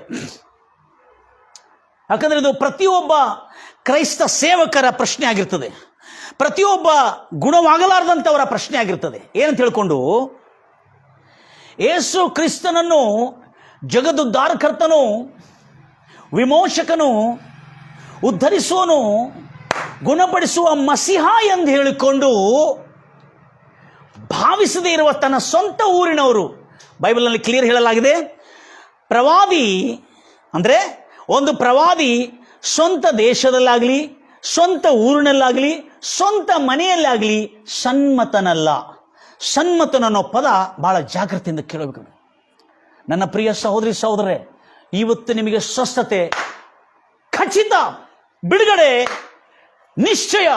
ಯಾಕಂದ್ರೆ ಇದು ಪ್ರತಿಯೊಬ್ಬ ಕ್ರೈಸ್ತ ಸೇವಕರ ಪ್ರಶ್ನೆ ಆಗಿರ್ತದೆ, ಪ್ರತಿಯೊಬ್ಬ ಗುಣವಾಗಲಾರದಂಥವರ ಪ್ರಶ್ನೆ ಆಗಿರ್ತದೆ. ಏನಂತ ಹೇಳ್ಕೊಂಡು, ಯೇಸು ಕ್ರಿಸ್ತನನ್ನು ಜಗದುದ್ಧಾರಕರ್ತನು, ವಿಮೋಚಕನು, ಉದ್ಧರಿಸುವನು, ಗುಣಪಡಿಸುವ ಮಸಿಹ ಎಂದು ಹೇಳಿಕೊಂಡು ಭಾವಿಸದೇ ಇರುವ ತನ್ನ ಸ್ವಂತ ಊರಿನವರು, ಬೈಬಲ್ನಲ್ಲಿ ಕ್ಲಿಯರ್ ಹೇಳಲಾಗಿದೆ, ಪ್ರವಾದಿ ಅಂದರೆ ಒಂದು ಪ್ರವಾದಿ ಸ್ವಂತ ದೇಶದಲ್ಲಾಗಲಿ, ಸ್ವಂತ ಊರಿನಲ್ಲಾಗಲಿ, ಸ್ವಂತ ಮನೆಯಲ್ಲಾಗಲಿ ಸನ್ಮತನಲ್ಲ. ಸನ್ಮತನನ್ನೋ ಪದ ಬಹಳ ಜಾಗ್ರತೆಯಿಂದ ಕೇಳಬೇಕು. ನನ್ನ ಪ್ರಿಯ ಸಹೋದರಿ ಸಹೋದರೇ, ಇವತ್ತು ನಿಮಗೆ ಸ್ವಸ್ಥತೆ, ಖಚಿತ ಬಿಡುಗಡೆ, ನಿಶ್ಚಯ,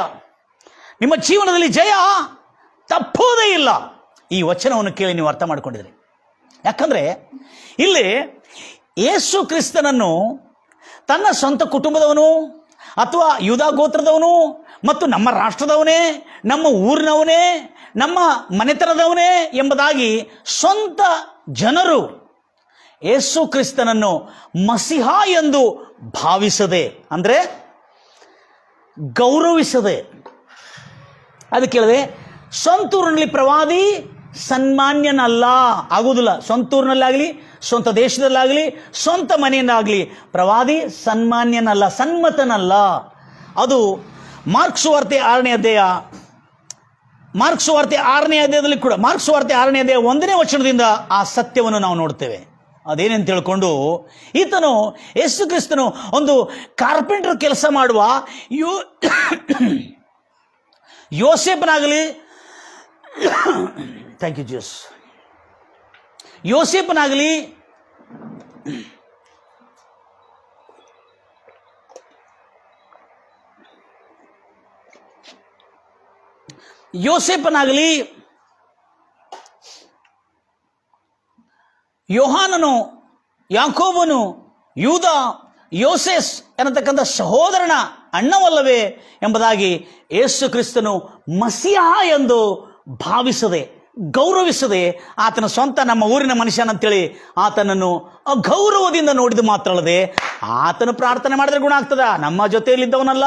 ನಿಮ್ಮ ಜೀವನದಲ್ಲಿ ಜಯ ತಪ್ಪುವುದೇ ಇಲ್ಲ. ಈ ವಚನವನ್ನು ಕೇಳಿ ನೀವು ಅರ್ಥ ಮಾಡಿಕೊಂಡಿದ್ರಿ. ಯಾಕಂದ್ರೆ ಇಲ್ಲಿ ಯೇಸು ಕ್ರಿಸ್ತನನ್ನು ತನ್ನ ಸ್ವಂತ ಕುಟುಂಬದವನು ಅಥವಾ ಯೂದಾ ಗೋತ್ರದವನು ಮತ್ತು ನಮ್ಮ ರಾಷ್ಟ್ರದವನೇ, ನಮ್ಮ ಊರಿನವನೇ, ನಮ್ಮ ಮನೆತನದವನೇ ಎಂಬುದಾಗಿ ಸ್ವಂತ ಜನರು ಯೇಸು ಕ್ರಿಸ್ತನನ್ನು ಮಸಿಹ ಎಂದು ಭಾವಿಸದೆ, ಅಂದರೆ ಗೌರವಿಸದೆ, ಅದಕ್ಕೆ ಹೇಳಿದೆ ಸ್ವಂತೂರಿನಲ್ಲಿ ಪ್ರವಾದಿ ಸನ್ಮಾನ್ಯನಲ್ಲ, ಆಗುವುದಿಲ್ಲ. ಸ್ವಂತೂರಿನಲ್ಲಾಗಲಿ, ಸ್ವಂತ ದೇಶದಲ್ಲಾಗಲಿ, ಸ್ವಂತ ಮನೆಯಲ್ಲಾಗಲಿ ಪ್ರವಾದಿ ಸನ್ಮಾನ್ಯನಲ್ಲ, ಸನ್ಮತನಲ್ಲ. ಅದು ಮಾರ್ಕ್ ಸುವಾರ್ತೆ 6ನೇ ಅಧ್ಯಾಯ, ಮಾರ್ಕ್ ಸುವಾರ್ತೆ 6ನೇ ಅಧ್ಯಾಯದಲ್ಲಿ ಕೂಡ, ಮಾರ್ಕ್ ಸುವಾರ್ತೆ 6ನೇ ಅಧ್ಯಾಯ 1ನೇ ವಚನದಿಂದ ಆ ಸತ್ಯವನ್ನು ನಾವು ನೋಡ್ತೇವೆ. ಅದೇನೆಂತ ಹೇಳ್ಕೊಂಡು, ಈತನು ಯೇಸು ಕ್ರಿಸ್ತನು ಒಂದು ಕಾರ್ಪೆಂಟರ್ ಕೆಲಸ ಮಾಡುವ ಯೋಸೇಫನಾಗಲಿ, ಥ್ಯಾಂಕ್ ಯು ಜೀಸಸ್, ಯೋಸೇಫನಾಗಲಿ, ಯೋಸೇಫನಾಗಲಿ, ಯೋಹಾನನು, ಯಾಕೋಬನು, ಯೂದ, ಯೋಸೇಸ್ ಎನ್ನತಕ್ಕಂಥ ಸಹೋದರನ ಅಣ್ಣವಲ್ಲವೇ ಎಂಬುದಾಗಿ ಯೇಸು ಕ್ರಿಸ್ತನು ಮಸಿಹ ಎಂದು ಭಾವಿಸದೆ, ಗೌರವಿಸದೆ, ಆತನ ಸ್ವಂತ ನಮ್ಮ ಊರಿನ ಮನುಷ್ಯನಂತೇಳಿ ಆತನನ್ನು ಅಗೌರವದಿಂದ ನೋಡಿದ ಮಾತ್ರ ಅಲ್ಲದೆ, ಆತನು ಪ್ರಾರ್ಥನೆ ಮಾಡಿದ್ರೆ ಗುಣ ಆಗ್ತದ, ನಮ್ಮ ಜೊತೆಯಲ್ಲಿದ್ದವನಲ್ಲ,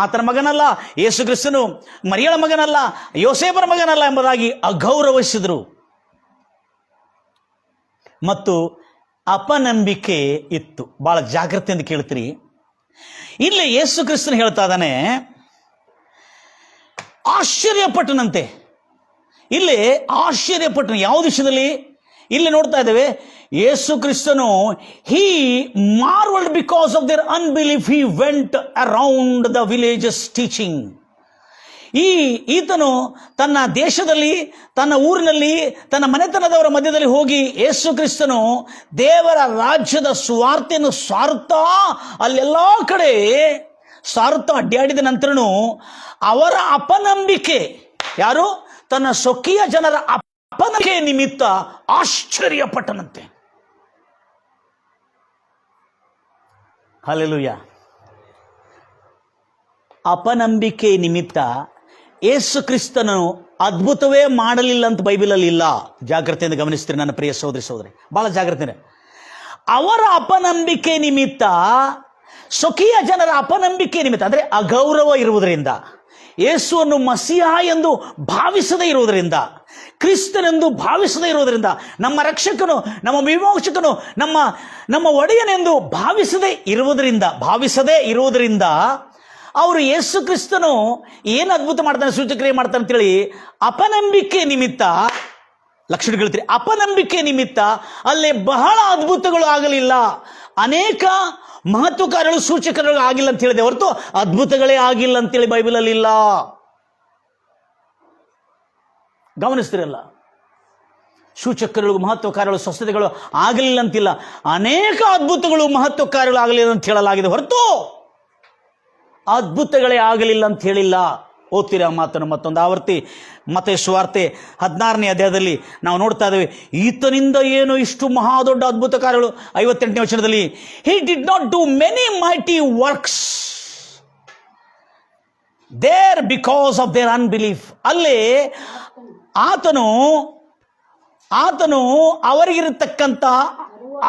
ಆತನ ಮಗನಲ್ಲ, ಯೇಸು ಕ್ರಿಸ್ತನು ಮರಿಯಳ ಮಗನಲ್ಲ, ಯೋಸೇಫನ ಮಗನಲ್ಲ ಎಂಬುದಾಗಿ ಅಗೌರವಿಸಿದರು. ಮತ್ತು ಅಪನಂಬಿಕೆ ಇತ್ತು. ಬಹಳ ಜಾಗ್ರತೆಯಿಂದ ಕೇಳ್ತೀರಿ. ಇಲ್ಲಿ ಯೇಸು ಕ್ರಿಸ್ತನು ಹೇಳ್ತಾ ಇದ್ದಾನೆ, ಆಶ್ಚರ್ಯಪಟ್ಟನಂತೆ. ಇಲ್ಲಿ ಆಶ್ಚರ್ಯಪಟ್ಟನು ಯಾವ ವಿಷಯದಲ್ಲಿ? ಇಲ್ಲಿ ನೋಡ್ತಾ ಇದ್ದೇವೆ, ಯೇಸು ಕ್ರಿಸ್ತನು he marvelled because of their unbelief he went around the villages teaching. ಈತನು ತನ್ನ ದೇಶದಲ್ಲಿ, ತನ್ನ ಊರಿನಲ್ಲಿ, ತನ್ನ ಮನೆತನದವರ ಮಧ್ಯದಲ್ಲಿ ಹೋಗಿ ಯೇಸು ಕ್ರಿಸ್ತನು ದೇವರ ರಾಜ್ಯದ ಸುವಾರ್ತೆಯನ್ನು ಸಾರುತ್ತಾ ಅಲ್ಲೆಲ್ಲ ಕಡೆ ಸಾರುತ್ತಾ ಅಡ್ಡಾಡಿದ ನಂತರನು ಅವರ ಅಪನಂಬಿಕೆ, ಯಾರು? ತನ್ನ ಸ್ವಕೀಯ ಜನರ ಅಪನಂಬಿಕೆ ನಿಮಿತ್ತ ಆಶ್ಚರ್ಯಪಟ್ಟನಂತೆ. ಹಲ್ಲೆಲೂಯಾ. ಅಪನಂಬಿಕೆ ನಿಮಿತ್ತ ಯೇಸು ಕ್ರಿಸ್ತನು ಅದ್ಭುತವೇ ಮಾಡಲಿಲ್ಲ ಅಂತ ಬೈಬಲಲ್ಲಿ ಇಲ್ಲ. ಜಾಗ್ರತೆಯಿಂದ ಗಮನಿಸ್ತೀರಿ ನನ್ನ ಪ್ರಿಯ ಸಹೋದರಿ ಸಹೋದರಿ, ಬಹಳ ಜಾಗ್ರತೆ. ಅವರ ಅಪನಂಬಿಕೆ ನಿಮಿತ್ತ, ಸ್ವಕೀಯ ಜನರ ಅಪನಂಬಿಕೆ ನಿಮಿತ್ತ, ಅಂದರೆ ಅಗೌರವ ಇರುವುದರಿಂದ, ಯೇಸುವನ್ನು ಮಸಿಹ ಎಂದು ಭಾವಿಸದೇ ಇರುವುದರಿಂದ, ಕ್ರಿಸ್ತನೆಂದು ಭಾವಿಸದೇ ಇರುವುದರಿಂದ, ನಮ್ಮ ರಕ್ಷಕನು, ನಮ್ಮ ವಿಮೋಚಕನು, ನಮ್ಮ ಒಡೆಯನೆಂದು ಭಾವಿಸದೇ ಇರುವುದರಿಂದ ಅವರು ಯೇಸು ಕ್ರಿಸ್ತನು ಏನು ಅದ್ಭುತ ಮಾಡ್ತಾನೆ, ಸೂಚಕ್ರಿಯೆ ಮಾಡ್ತಾನೆ ಅಂತೇಳಿ ಅಪನಂಬಿಕೆ ನಿಮಿತ್ತ, ಲಕ್ಷಣ ಹೇಳ್ತೀರಿ, ಅಪನಂಬಿಕೆ ನಿಮಿತ್ತ ಅಲ್ಲಿ ಬಹಳ ಅದ್ಭುತಗಳು ಆಗಲಿಲ್ಲ. ಅನೇಕ ಮಹತ್ವ ಕಾರ್ಯಗಳು, ಸೂಚಕಗಳು ಆಗಿಲ್ಲ ಅಂತ ಹೇಳಿದೆ ಹೊರತು ಅದ್ಭುತಗಳೇ ಆಗಿಲ್ಲ ಅಂತೇಳಿ ಬೈಬಲಲ್ಲಿ ಇಲ್ಲ. ಗಮನಿಸ್ತಿರಲ್ಲ. ಸೂಚಕಗಳು, ಮಹತ್ವ ಕಾರ್ಯಗಳು, ಸ್ವಸ್ಥತೆಗಳು ಆಗಲಿಲ್ಲ ಅಂತಿಲ್ಲ, ಅನೇಕ ಅದ್ಭುತಗಳು, ಮಹತ್ವ ಕಾರ್ಯಗಳು ಆಗಲಿಲ್ಲ ಅಂತ ಹೇಳಲಾಗಿದೆ ಹೊರತು ಅದ್ಭುತಗಳೇ ಆಗಲಿಲ್ಲ ಅಂತ ಹೇಳಿಲ್ಲ. ಓದ್ತೀರಾ ಮಾತನ್ನು ಮತ್ತೊಂದು ಆವರ್ತಿ. ಮತ್ತೇ ಸುವಾರ್ತೆ 16ನೇ ಅಧ್ಯಾಯದಲ್ಲಿ ನಾವು ನೋಡ್ತಾ ಇದ್ದೇವೆ, ಈತನಿಂದ ಏನು ಇಷ್ಟು ಮಹಾ ದೊಡ್ಡ ಅದ್ಭುತ ಕಾರ್ಯಗಳು. 58ನೇ ವಚನದಲ್ಲಿ, he did not do many mighty works there because of their unbelief. ಅಲ್ಲಿ ಆತನು ಅವರಿಗಿರತಕ್ಕಂಥ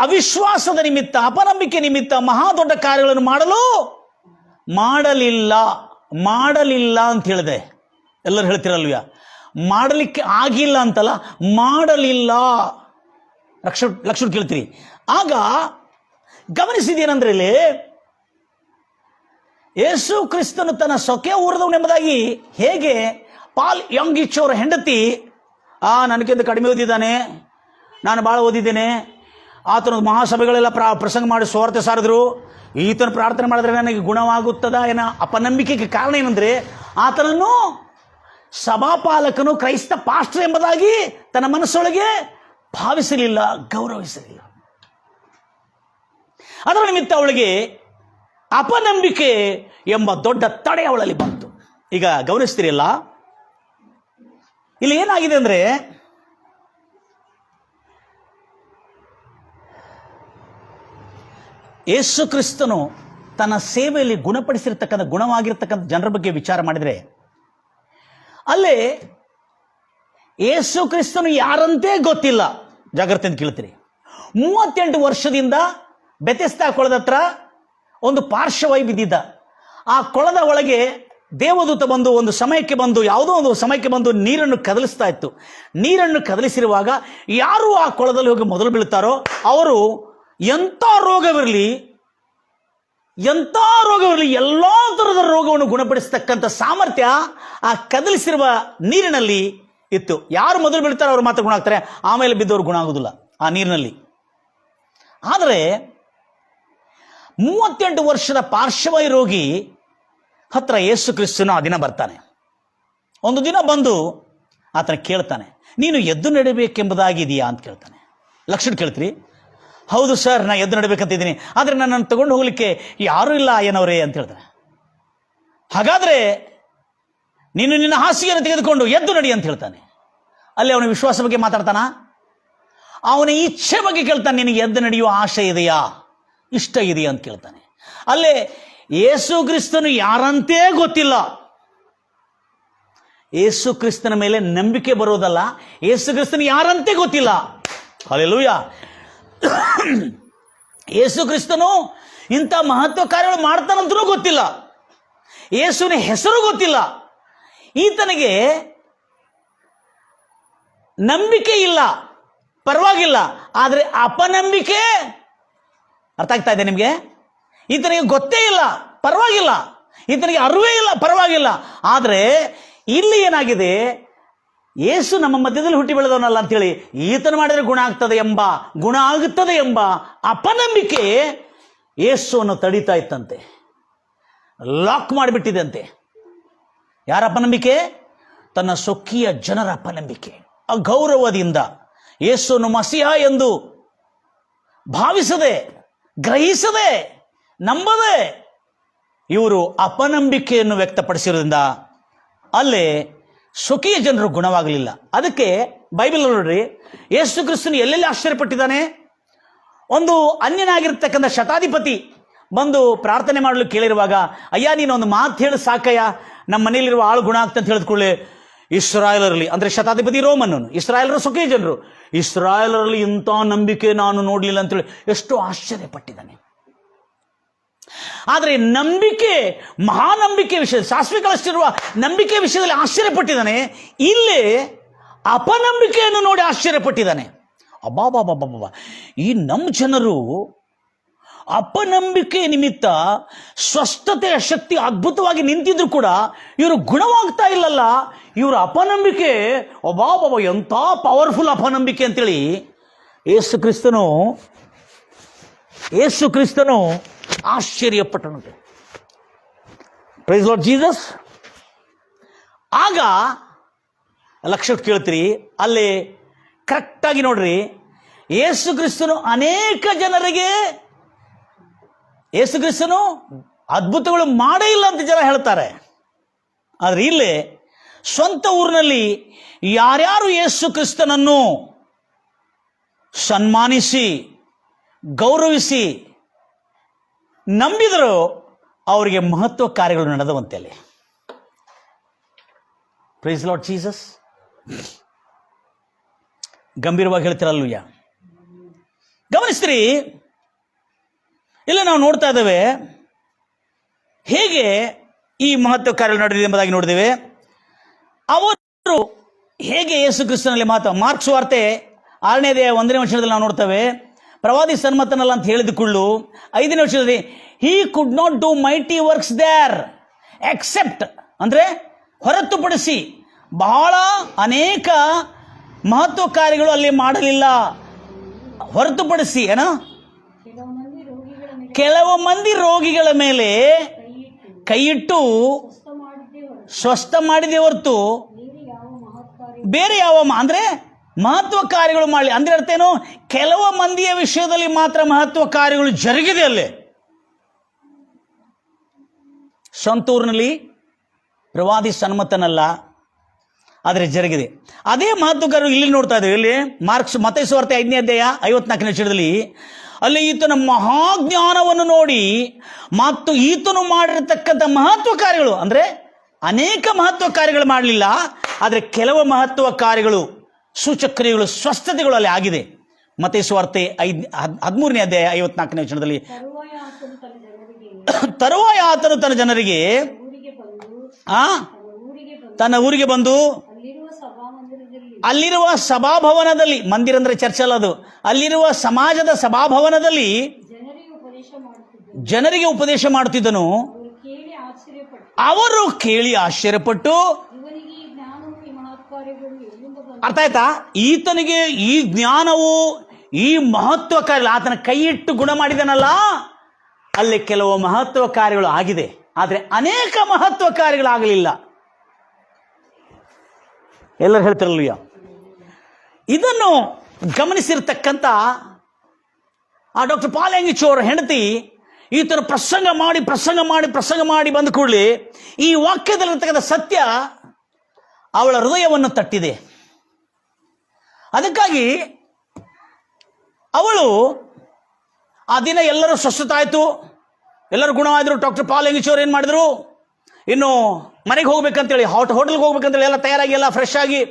ಅವಿಶ್ವಾಸದ ನಿಮಿತ್ತ, ಅಪನಂಬಿಕೆ ನಿಮಿತ್ತ ಮಹಾ ದೊಡ್ಡ ಕಾರ್ಯಗಳನ್ನು ಮಾಡಲಿಲ್ಲ ಅಂತ ಹೇಳಿದೆ. ಎಲ್ಲರೂ ಹೇಳ್ತಿರಲ್ವ್ಯ, ಮಾಡಲಿಕ್ಕೆ ಆಗಿಲ್ಲ ಅಂತಲ್ಲ, ಮಾಡಲಿಲ್ಲ. ಲಕ್ಷಣ ಕೇಳ್ತೀರಿ. ಆಗ ಗಮನಿಸಿದೇನೆಂದ್ರೆ, ಇಲ್ಲಿ ಯೇಸು ಕ್ರಿಸ್ತನು ತನ್ನ ಸೊಕೆ ಊರದವನೆಂಬುದಾಗಿ ಹೇಗೆ ಪಾಲ್ ಯಂಗಿಚ್ ಅವರ ಹೆಂಡತಿ, ನನಗಿಂತ ಕಡಿಮೆ ಓದಿದ್ದಾನೆ, ನಾನು ಭಾಳ ಓದಿದ್ದೇನೆ, ಆತನ ಮಹಾಸಭೆಗಳೆಲ್ಲ ಪ್ರಸಂಗ ಮಾಡಿ ಸುವಾರ್ತೆ ಸಾರಿದ್ರು, ಈತನ ಪ್ರಾರ್ಥನೆ ಮಾಡಿದ್ರೆ ನನಗೆ ಗುಣವಾಗುತ್ತದ ಏನೋ ಅಪನಂಬಿಕೆಗೆ ಕಾರಣ ಏನಂದರೆ, ಆತನನ್ನು ಸಭಾಪಾಲಕನು, ಕ್ರೈಸ್ತ ಪಾಸ್ಟರ್ ಎಂಬುದಾಗಿ ತನ್ನ ಮನಸ್ಸೊಳಗೆ ಭಾವಿಸಲಿಲ್ಲ, ಗೌರವಿಸಲಿಲ್ಲ. ಅದರ ನಿಮಿತ್ತ ಅವಳಿಗೆ ಅಪನಂಬಿಕೆ ಎಂಬ ದೊಡ್ಡ ತಡೆ ಅವಳಲ್ಲಿ ಬಂತು. ಈಗ ಗಮನಿಸ್ತೀರಿಲ್ಲ, ಇಲ್ಲಿ ಏನಾಗಿದೆ ಅಂದರೆ, ಯೇಸು ಕ್ರಿಸ್ತನು ತನ್ನ ಸೇವೆಯಲ್ಲಿ ಗುಣಪಡಿಸಿರ್ತಕ್ಕಂಥ, ಗುಣವಾಗಿರ್ತಕ್ಕಂಥ ಜನರ ಬಗ್ಗೆ ವಿಚಾರ ಮಾಡಿದರೆ, ಅಲ್ಲೇ ಯೇಸು ಕ್ರಿಸ್ತನು ಯಾರಂತೆ ಗೊತ್ತಿಲ್ಲ. ಜಾಗ್ರತೆ ಅಂತ ಕೇಳ್ತೀರಿ. 38 ವರ್ಷದಿಂದ ಬೆತೆಸ್ತಾ ಕೊಳದ ಹತ್ರ ಒಂದು ಪಾರ್ಶ್ವವಾಯು ಬಿದ್ದಿದ್ದ. ಆ ಕೊಳದ ಒಳಗೆ ದೇವದೂತ ಬಂದು ಒಂದು ಸಮಯಕ್ಕೆ ಬಂದು, ಯಾವುದೋ ಒಂದು ಸಮಯಕ್ಕೆ ಬಂದು ನೀರನ್ನು ಕದಲಿಸ್ತಾ ಇತ್ತು. ನೀರನ್ನು ಕದಲಿಸಿರುವಾಗ ಯಾರು ಆ ಕೊಳದಲ್ಲಿ ಹೋಗಿ ಮೊದಲು ಬೀಳ್ತಾರೋ ಅವರು ಎಂಥ ರೋಗವಿರಲಿ ಎಲ್ಲ ಥರದ ರೋಗವನ್ನು ಗುಣಪಡಿಸತಕ್ಕಂಥ ಸಾಮರ್ಥ್ಯ ಆ ಕದಲಿಸಿರುವ ನೀರಿನಲ್ಲಿ ಇತ್ತು. ಯಾರು ಮೊದಲು ಬೀಳ್ತಾರೋ ಅವರು ಮಾತ್ರ ಗುಣ ಆಗ್ತಾರೆ, ಆಮೇಲೆ ಬಿದ್ದವರು ಗುಣ ಆಗುವುದಿಲ್ಲ ಆ ನೀರಿನಲ್ಲಿ. ಆದರೆ 38 ವರ್ಷದ ಪಾರ್ಶ್ವವಾಯು ರೋಗಿ ಹತ್ರ ಯೇಸು ಕ್ರಿಸ್ತನು ಆ ದಿನ ಬರ್ತಾನೆ. ಒಂದು ದಿನ ಬಂದು ಆತನ ಕೇಳ್ತಾನೆ, ನೀನು ಎದ್ದು ನಡಿಬೇಕೆಂಬುದಾಗಿದೆಯಾ ಅಂತ ಕೇಳ್ತಾನೆ. ಲಕ್ಷಣ ಕೇಳ್ತೀರಿ. ಹೌದು ಸರ್, ನಾನು ಎದ್ದು ನಡಬೇಕಂತಿದ್ದೀನಿ, ಆದರೆ ನನ್ನನ್ನು ತಗೊಂಡು ಹೋಗ್ಲಿಕ್ಕೆ ಯಾರೂ ಇಲ್ಲ ಏನವರೇ ಅಂತ ಹೇಳ್ತಾನೆ. ಹಾಗಾದರೆ ನೀನು ನಿನ್ನ ಹಾಸಿಗೆಯನ್ನು ತೆಗೆದುಕೊಂಡು ಎದ್ದು ನಡಿ ಅಂತ ಹೇಳ್ತಾನೆ. ಅಲ್ಲಿ ಅವನ ವಿಶ್ವಾಸ ಬಗ್ಗೆ ಮಾತಾಡ್ತಾನ, ಅವನ ಇಚ್ಛೆ ಬಗ್ಗೆ ಕೇಳ್ತಾನೆ, ನಿನಗೆ ಎದ್ದು ನಡೆಯುವ ಆಶೆ ಇದೆಯಾ, ಇಷ್ಟ ಇದೆಯಾ ಅಂತ ಕೇಳ್ತಾನೆ. ಅಲ್ಲೇ ಯೇಸು ಕ್ರಿಸ್ತನು ಯಾರಂತೇ ಗೊತ್ತಿಲ್ಲ. ಯೇಸು ಕ್ರಿಸ್ತನ ಮೇಲೆ ನಂಬಿಕೆ ಬರೋದಲ್ಲ, ಯೇಸು ಕ್ರಿಸ್ತನು ಯಾರಂತೆ ಗೊತ್ತಿಲ್ಲ. ಹಲ್ಲೆಲೂಯಾ. ಯೇಸು ಕ್ರಿಸ್ತನು ಇಂಥ ಮಹತ್ವ ಕಾರ್ಯಗಳು ಮಾಡ್ತಾನಂತನೂ ಗೊತ್ತಿಲ್ಲ, ಯೇಸುವಿನ ಹೆಸರು ಗೊತ್ತಿಲ್ಲ. ಈತನಿಗೆ ನಂಬಿಕೆ ಇಲ್ಲ, ಪರವಾಗಿಲ್ಲ, ಆದರೆ ಅಪನಂಬಿಕೆ, ಅರ್ಥ ಆಗ್ತಾ ಇದೆ ನಿಮಗೆ? ಈತನಿಗೆ ಗೊತ್ತೇ ಇಲ್ಲ, ಪರವಾಗಿಲ್ಲ, ಈತನಿಗೆ ಅರಿವೇ ಇಲ್ಲ, ಪರವಾಗಿಲ್ಲ. ಆದರೆ ಇಲ್ಲಿ ಏನಾಗಿದೆ, ಯೇಸು ನಮ್ಮ ಮಧ್ಯದಲ್ಲಿ ಹುಟ್ಟಿ ಬೆಳೆದವನಲ್ಲ ಅಂತೇಳಿ ಈತನ ಮಾಡಿದರೆ ಗುಣ ಆಗುತ್ತದೆ ಎಂಬ ಅಪನಂಬಿಕೆ ಯೇಸುವನ್ನು ತಡೀತಾ ಇತ್ತಂತೆ, ಲಾಕ್ ಮಾಡಿಬಿಟ್ಟಿದೆ. ಯಾರ ಅಪನಂಬಿಕೆ? ತನ್ನ ಸ್ವಕೀಯ ಜನರ ಅಪನಂಬಿಕೆ. ಅಗೌರವದಿಂದ ಯೇಸುವನ್ನು ಮಸಿಹ ಎಂದು ಭಾವಿಸದೆ, ಗ್ರಹಿಸದೆ, ನಂಬದೆ ಇವರು ಅಪನಂಬಿಕೆಯನ್ನು ವ್ಯಕ್ತಪಡಿಸಿರೋದ್ರಿಂದ ಅಲ್ಲೇ ಸ್ವಕೀಯ ಜನರು ಗುಣವಾಗಲಿಲ್ಲ. ಅದಕ್ಕೆ ಬೈಬಲ್ ನೋಡ್ರಿ, ಯೇಸು ಕ್ರಿಸ್ತನು ಎಲ್ಲೆಲ್ಲಿ ಆಶ್ಚರ್ಯಪಟ್ಟಿದ್ದಾನೆ. ಒಂದು ಅನ್ಯನಾಗಿರ್ತಕ್ಕಂಥ ಶತಾಧಿಪತಿ ಬಂದು ಪ್ರಾರ್ಥನೆ ಮಾಡಲು ಕೇಳಿರುವಾಗ, ಅಯ್ಯ ನೀನು ಒಂದು ಮಾತು ಹೇಳಿ ಸಾಕಯ್ಯ, ನಮ್ಮ ಮನೆಯಲ್ಲಿರುವ ಆಳು ಗುಣ ಆಗ್ತಂತ ಹೇಳಿದ್ಕೊಳ್ಳಿ. ಇಸ್ರಾಯೇಲರಲ್ಲಿ, ಅಂದರೆ ಶತಾಧಿಪತಿ ರೋಮನ್ನನು, ಇಸ್ರಾಯೇಲರ ಸ್ವಕೀಯ ಜನರು, ಇಸ್ರಾಯೇಲರಲ್ಲಿ ಇಂಥ ನಂಬಿಕೆ ನಾನು ನೋಡಲಿಲ್ಲ ಅಂತೇಳಿ ಎಷ್ಟು ಆಶ್ಚರ್ಯಪಟ್ಟಿದ್ದಾನೆ. ಆದರೆ ನಂಬಿಕೆ, ಮಹಾನಂಬಿಕೆ ವಿಷಯ, ಸಾಸಿವೆ ಕಳಿಸಿರುವ ನಂಬಿಕೆ ವಿಷಯದಲ್ಲಿ ಆಶ್ಚರ್ಯಪಟ್ಟಿದ್ದಾನೆ. ಇಲ್ಲಿ ಅಪನಂಬಿಕೆಯನ್ನು ನೋಡಿ ಆಶ್ಚರ್ಯಪಟ್ಟಿದ್ದಾನೆ. ಅಬ್ಬಾಬಾಬಾಬಾಬಾ, ಈ ನಮ್ಮ ಜನರು ಅಪನಂಬಿಕೆ ನಿಮಿತ್ತ ಸ್ವಸ್ಥತೆಯ ಶಕ್ತಿ ಅದ್ಭುತವಾಗಿ ನಿಂತಿದ್ರು ಕೂಡ ಇವರು ಗುಣವಾಗ್ತಾ ಇಲ್ಲಲ್ಲ, ಇವರು ಅಪನಂಬಿಕೆ, ಅಬ್ಬಾಬಾಬಾ ಎಂಥ ಪವರ್ಫುಲ್ ಅಪನಂಬಿಕೆ ಅಂತೇಳಿ ಯೇಸು ಕ್ರಿಸ್ತನು ಆಶ್ಚರ್ಯಪಟ್ಟನಂತೆ. Price Lord Jesus. ಆಗ ಲಕ್ಷ ಕೇಳ್ತೀರಿ, ಅಲ್ಲಿ ಕರೆಕ್ಟಾಗಿ ನೋಡ್ರಿ, ಯೇಸು ಕ್ರಿಸ್ತನು ಅನೇಕ ಜನರಿಗೆ ಯೇಸು ಕ್ರಿಸ್ತನು ಅದ್ಭುತಗಳು ಮಾಡೇ ಇಲ್ಲ ಅಂತ ಜನ ಹೇಳ್ತಾರೆ. ಆದರೆ ಇಲ್ಲಿ ಸ್ವಂತ ಊರಿನಲ್ಲಿ ಯಾರ್ಯಾರು ಯೇಸು ಕ್ರಿಸ್ತನನ್ನು ಸನ್ಮಾನಿಸಿ ಗೌರವಿಸಿ ನಂಬಿದರೂ ಅವರಿಗೆ ಮಹತ್ವ ಕಾರ್ಯಗಳು ನಡೆದವಂತೆ ಅಲ್ಲಿ. Praise Lord Jesus. ಗಂಭೀರವಾಗಿ ಹೇಳ್ತಿರಲ್ವಯ್ಯ. ಗಮನಿಸ್ತೀರಿ, ಇಲ್ಲಿ ನಾವು ನೋಡ್ತಾ ಇದ್ದೇವೆ ಹೇಗೆ ಈ ಮಹತ್ವ ಕಾರ್ಯಗಳು ನಡೆದಿದೆ ಎಂಬುದಾಗಿ ನೋಡಿದ್ದೇವೆ. ಅವರು ಹೇಗೆ ಯೇಸು ಕ್ರಿಸ್ತನಲ್ಲಿ ಮಾರ್ಕ್ ಸುವಾರ್ತೆ 6ನೇ ಅಧ್ಯಾಯ 1ನೇ ವಚನದಲ್ಲಿ ನಾವು ನೋಡ್ತೇವೆ, ಪ್ರವಾದಿ ಸನ್ಮತನಲ್ಲ ಅಂತ ಹೇಳಿದ ಕುಳ್ಳು 5ನೇ ವಚನದಲ್ಲಿ he could not do mighty works there except, ಅಂದರೆ ಹೊರತುಪಡಿಸಿ ಬಹಳ ಅನೇಕ ಮಹತ್ವ ಕಾರ್ಯಗಳು ಅಲ್ಲಿ ಮಾಡಲಿಲ್ಲ. ಹೊರತುಪಡಿಸಿ ಏನೋ ಕೆಲವು ಮಂದಿ ರೋಗಿಗಳ ಮೇಲೆ ಕೈಯಿಟ್ಟು ಸ್ವಸ್ಥ ಮಾಡಿದೆ ಹೊರತು ಬೇರೆ ಯಾವ ಅಂದ್ರೆ ಮಹತ್ವ ಕಾರ್ಯಗಳು ಮಾಡಲಿ. ಅಂದ್ರೆ ಅರ್ಥ ಏನು? ಕೆಲವು ಮಂದಿಯ ವಿಷಯದಲ್ಲಿ ಮಾತ್ರ ಮಹತ್ವ ಕಾರ್ಯಗಳು ಜರುಗಿದೆ ಅಲ್ಲಿ. ಸ್ವಂತೂರಿನಲ್ಲಿ ಪ್ರವಾದಿ ಸನ್ಮತನಲ್ಲ, ಆದರೆ ಜರುಗಿದೆ. ಅದೇ ಮಹತ್ವ ಕಾರ್ಯಗಳು ಇಲ್ಲಿ ನೋಡ್ತಾ ಇದ್ದೇವೆ. ಇಲ್ಲಿ ಮತ್ತಾಯ ಸುವಾರ್ತೆ 5ನೇ ಅಧ್ಯಾಯ 54ನೇ ವಚನದಲ್ಲಿ ಅಲ್ಲಿ ಈತನ ಮಹಾಜ್ಞಾನವನ್ನು ನೋಡಿ ಮತ್ತು ಈತನು ಮಾಡಿರತಕ್ಕಂಥ ಮಹತ್ವ ಕಾರ್ಯಗಳು, ಅಂದರೆ ಅನೇಕ ಮಹತ್ವ ಕಾರ್ಯಗಳು ಮಾಡಲಿಲ್ಲ, ಆದರೆ ಕೆಲವು ಮಹತ್ವ ಕಾರ್ಯಗಳು, ಸೂಚಕ್ರಿಯೆಗಳು, ಸ್ವಸ್ಥತೆಗಳು ಅಲ್ಲಿ ಆಗಿದೆ. ಮತ್ತಾಯ ಸುವಾರ್ತೆ 13ನೇ ಅಧ್ಯಾಯ 54ನೇ ವಚನದಲ್ಲಿ ತರುವಾಯ ಆತನು ತನ್ನ ಜನರಿಗೆ ತನ್ನ ಊರಿಗೆ ಬಂದು ಅಲ್ಲಿರುವ ಸಭಾಭವನದಲ್ಲಿ, ಮಂದಿರ ಅಂದ್ರೆ ಚರ್ಚ್ ಅಲ್ಲ ಅದು, ಅಲ್ಲಿರುವ ಸಮಾಜದ ಸಭಾಭವನದಲ್ಲಿ ಜನರಿಗೆ ಉಪದೇಶ ಮಾಡುತ್ತಿದ್ದನು. ಅವರು ಕೇಳಿ ಆಶ್ಚರ್ಯಪಟ್ಟು, ಅರ್ಥ ಆಯ್ತಾ? ಈತನಿಗೆ ಈ ಜ್ಞಾನವು, ಈ ಮಹತ್ವ ಕಾರ್ಯ, ಆತನ ಕೈ ಇಟ್ಟು ಗುಣ ಮಾಡಿದನಲ್ಲ, ಅಲ್ಲಿ ಕೆಲವು ಮಹತ್ವ ಕಾರ್ಯಗಳು ಆಗಿದೆ, ಆದರೆ ಅನೇಕ ಮಹತ್ವ ಕಾರ್ಯಗಳಾಗಲಿಲ್ಲ. ಎಲ್ಲರೂ ಹೇಳ್ತಿರಲ್ವಯ್ಯ. ಇದನ್ನು ಗಮನಿಸಿರ್ತಕ್ಕಂಥ ಆ ಡಾಕ್ಟರ್ ಪಾಲ್ ಯಂಗಿಚ್ ಅವರ ಹೆಂಡತಿ ಈತನ ಪ್ರಸಂಗ ಮಾಡಿ ಬಂದ ಕೂಡಲೇ ಈ ವಾಕ್ಯದಲ್ಲಿರ್ತಕ್ಕಂಥ ಸತ್ಯ ಅವಳ ಹೃದಯವನ್ನು ತಟ್ಟಿದೆ. ಅದಕ್ಕಾಗಿ ಅವಳು ಆ ದಿನ ಎಲ್ಲರೂ ಸ್ವಸ್ಥತಾಯಿತು, ಎಲ್ಲರೂ ಗುಣವಾದರು. ಡಾಕ್ಟರ್ ಪಾಲ್ ಯಂಗಿಚ್ ಅವರು ಏನು ಮಾಡಿದ್ರು, ಇನ್ನು ಮನೆಗೆ ಹೋಗ್ಬೇಕಂತೇಳಿ ಹೋಟೆಲ್ಗೆ ಹೋಗ್ಬೇಕಂತೇಳಿ ಎಲ್ಲ ತಯಾರಾಗಿ ಎಲ್ಲ ಫ್ರೆಶ್ ಆಗಿ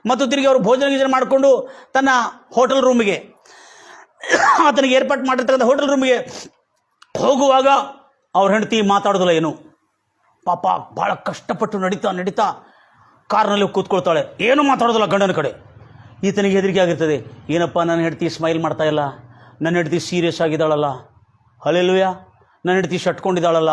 ಮತ್ತು ತಿರುಗಿ ಅವರು ಭೋಜನ ಮಾಡಿಕೊಂಡು ತನ್ನ ಹೋಟೆಲ್ ರೂಮಿಗೆ, ಆತನಿಗೆ ಏರ್ಪಾಟ್ ಮಾಡಿರ್ತಕ್ಕಂಥ ಹೋಟೆಲ್ ರೂಮಿಗೆ ಹೋಗುವಾಗ ಅವ್ರ ಹೆಂಡತಿ ಮಾತಾಡೋದಿಲ್ಲ ಏನು. ಪಾಪ ಭಾಳ ಕಷ್ಟಪಟ್ಟು ನಡೀತಾ ಕಾರ್ನಲ್ಲಿ ಕೂತ್ಕೊಳ್ತಾಳೆ, ಏನೂ ಮಾತಾಡೋದಿಲ್ಲ ಗಂಡನ ಕಡೆ. ಈತನಿಗೆ ಹೆದರಿಕೆ ಆಗಿರ್ತದೆ, ಏನಪ್ಪ ನನ್ನ ಹೆಂಡತಿ ಸ್ಮೈಲ್ ಮಾಡ್ತಾ ಇಲ್ಲ, ನನ್ನ ಹೆಂಡತಿ ಸೀರಿಯಸ್ ಆಗಿದ್ದಾಳಲ್ಲ, ಹಲ್ಲೆಲೂಯ, ನನ್ನ ಹೆಂಡತಿ ಶಟ್ಕೊಂಡಿದ್ದಾಳಲ್ಲ